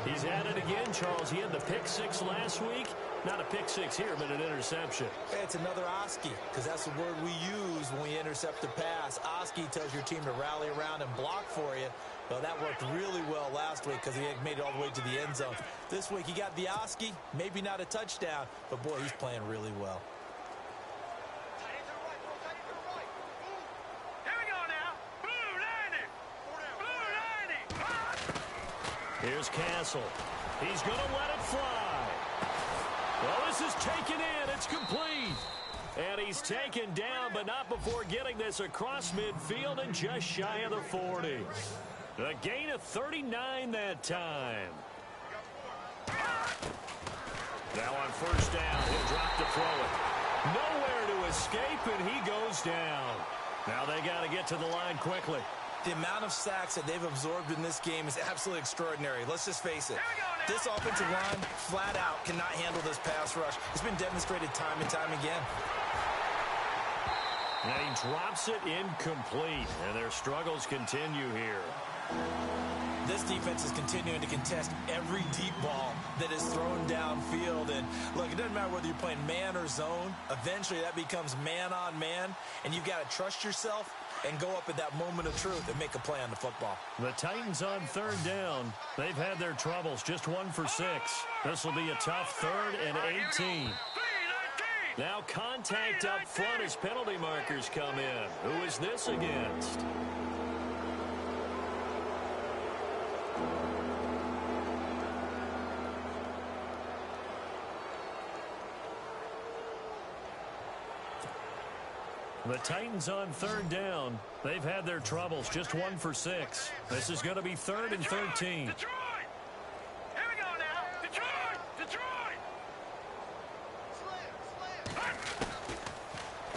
C: He's at it again, Charles. He had the pick 6 last week. Not a pick 6 here, but an interception.
D: Hey, it's another Oski, because that's the word we use when we intercept the pass. Oski tells your team to rally around and block for you. Well, that worked really well last week because he had made it all the way to the end zone. This week, he got the Oski, maybe not a touchdown, but, boy, he's playing really well.
C: Here's Castle. He's going to let it fly. Well, this is taken in. It's complete. And he's taken down, but not before getting this across midfield and just shy of the 40. A gain of 39 that time. Now on 1st down, he'll drop to throw it. Nowhere to escape, and he goes down. Now they got to get to the line quickly.
D: The amount of sacks that they've absorbed in this game is absolutely extraordinary. Let's just face it. This offensive line, flat out, cannot handle this pass rush. It's been demonstrated time and time again.
C: And he drops it incomplete, and their struggles continue here.
D: This defense is continuing to contest every deep ball that is thrown downfield. And, look, it doesn't matter whether you're playing man or zone. Eventually, that becomes man-on-man, and you've got to trust yourself and go up at that moment of truth and make a play on the football.
C: The Titans on 3rd down. They've had their troubles, just 1 for 6. This will be a tough 3rd and 18. Now contact up front as penalty markers come in. Who is this against? The Titans on 3rd down. They've had their troubles, just 1 for 6. This is going to be 3rd and 13.
E: Detroit! Here we go now. Detroit! Detroit!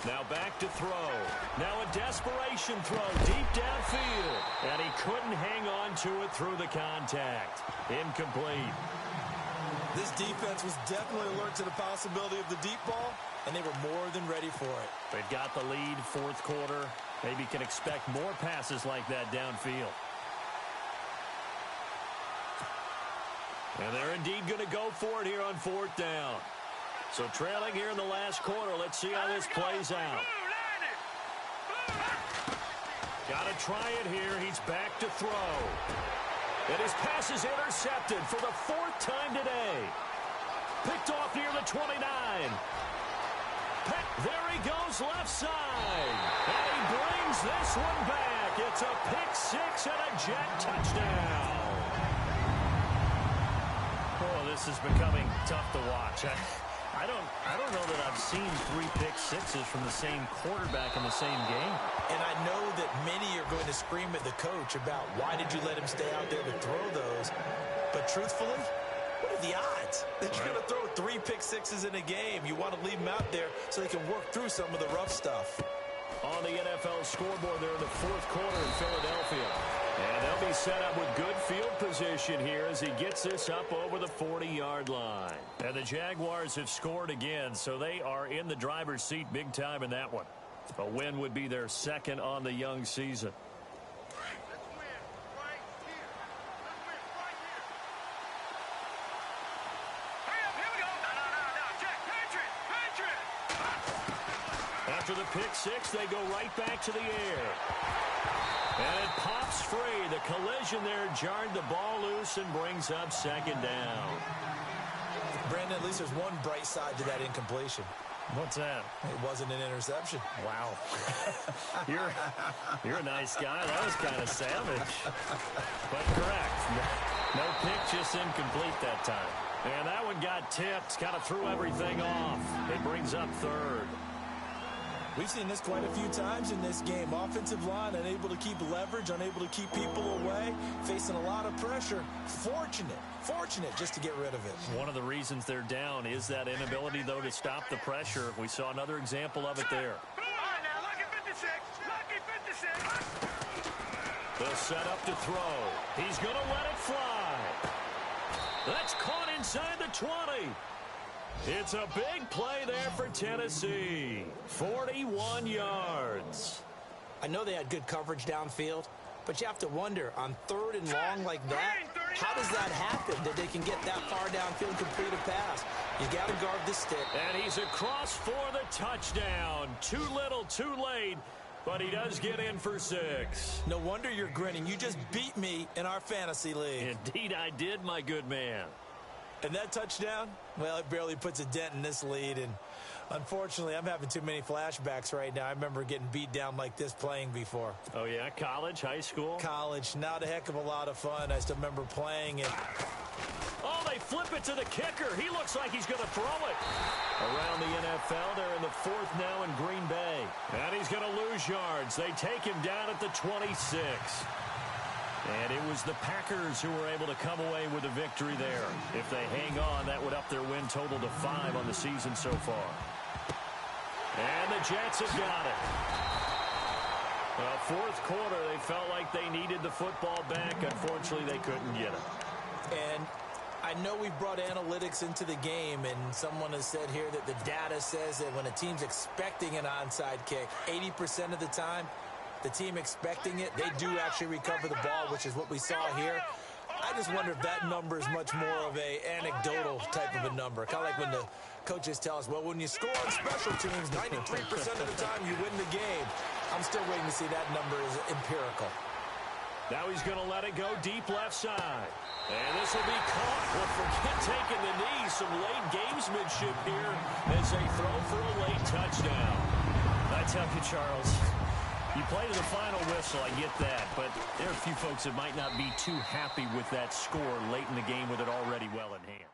C: Now back to throw. Now a desperation throw deep downfield. And he couldn't hang on to it through the contact. Incomplete.
D: This defense was definitely alert to the possibility of the deep ball, and they were more than ready for it.
C: They've got the lead, 4th quarter. Maybe can expect more passes like that downfield. And they're indeed going to go for it here on 4th down. So trailing here in the last quarter. Let's see how this plays out. Got to try it here. He's back to throw. And his pass is intercepted for the 4th time today. Picked off near the 29. There he goes left side. And he brings this one back. It's a pick 6 and a Jet touchdown. Oh, this is becoming tough to watch. I don't know that I've seen 3 pick 6s from the same quarterback in the same game.
D: And I know that many are going to scream at the coach about why did you let him stay out there to throw those. But truthfully, what are the odds that you're going to throw 3 pick 6s in a game? You want to leave them out there so they can work through some of the rough stuff.
C: On the NFL scoreboard there in the 4th quarter in Philadelphia. And they'll be set up with good field position here as he gets this up over the 40-yard line. And the Jaguars have scored again, so they are in the driver's seat big time in that one. A win would be their 2nd on the young season.
E: Let's win right here. Let's win right here. Hurry up, here we go. No. Check. Patriot.
C: After the pick 6, they go right back to the air. And it pops free. The collision there jarred the ball loose and brings up 2nd down.
D: Brandon, at least there's one bright side to that incompletion.
C: What's that?
D: It wasn't an interception.
C: Wow. You're a nice guy. That was kind of savage. But correct. No pick, just incomplete that time. And that one got tipped, kind of threw everything off. It brings up third.
D: We've seen this quite a few times in this game. Offensive line unable to keep leverage, unable to keep people away, facing a lot of pressure. Fortunate just to get rid of it.
C: One of the reasons they're down is that inability, though, to stop the pressure. We saw another example of it there.
E: All right, now, lucky 56. Lucky 56.
C: They'll set up to throw. He's going to let it fly. That's caught inside the 20. It's a big play there for Tennessee. 41 yards.
D: I know they had good coverage downfield, but you have to wonder, on 3rd and long like that, how does that happen that they can get that far downfield and complete a pass? You got to guard the stick.
C: And he's across for the touchdown. Too little, too late, but he does get in for 6.
D: No wonder you're grinning. You just beat me in our fantasy league.
C: Indeed I did, my good man.
D: And that touchdown, well, it barely puts a dent in this lead. And unfortunately, I'm having too many flashbacks right now. I remember getting beat down like this playing before.
C: Oh, yeah? College, high school?
D: College. Not a heck of a lot of fun. I still remember playing it.
C: Oh, they flip it to the kicker. He looks like he's going to throw it. Around the NFL, they're in the 4th now in Green Bay. And he's going to lose yards. They take him down at the 26. And it was the Packers who were able to come away with a victory there. If they hang on, that would up their win total to 5 on the season so far. And the Jets have got it. Well, 4th quarter, they felt like they needed the football back. Unfortunately, they couldn't get it.
D: And I know we've brought analytics into the game, and someone has said here that the data says that when a team's expecting an onside kick, 80% of the time, the team expecting it, they do actually recover the ball, which is what we saw here. I just wonder if that number is much more of a anecdotal type of a number. Kind of like when the coaches tell us, well, when you score on special teams, 93% of the time you win the game. I'm still waiting to see that number is empirical.
C: Now he's going to let it go deep left side. And this will be caught. Well, forget taking the knee. Some late gamesmanship here as they throw for a late touchdown. I tell you, Charles, you play to the final whistle, I get that, but there are a few folks that might not be too happy with that score late in the game with it already well in hand.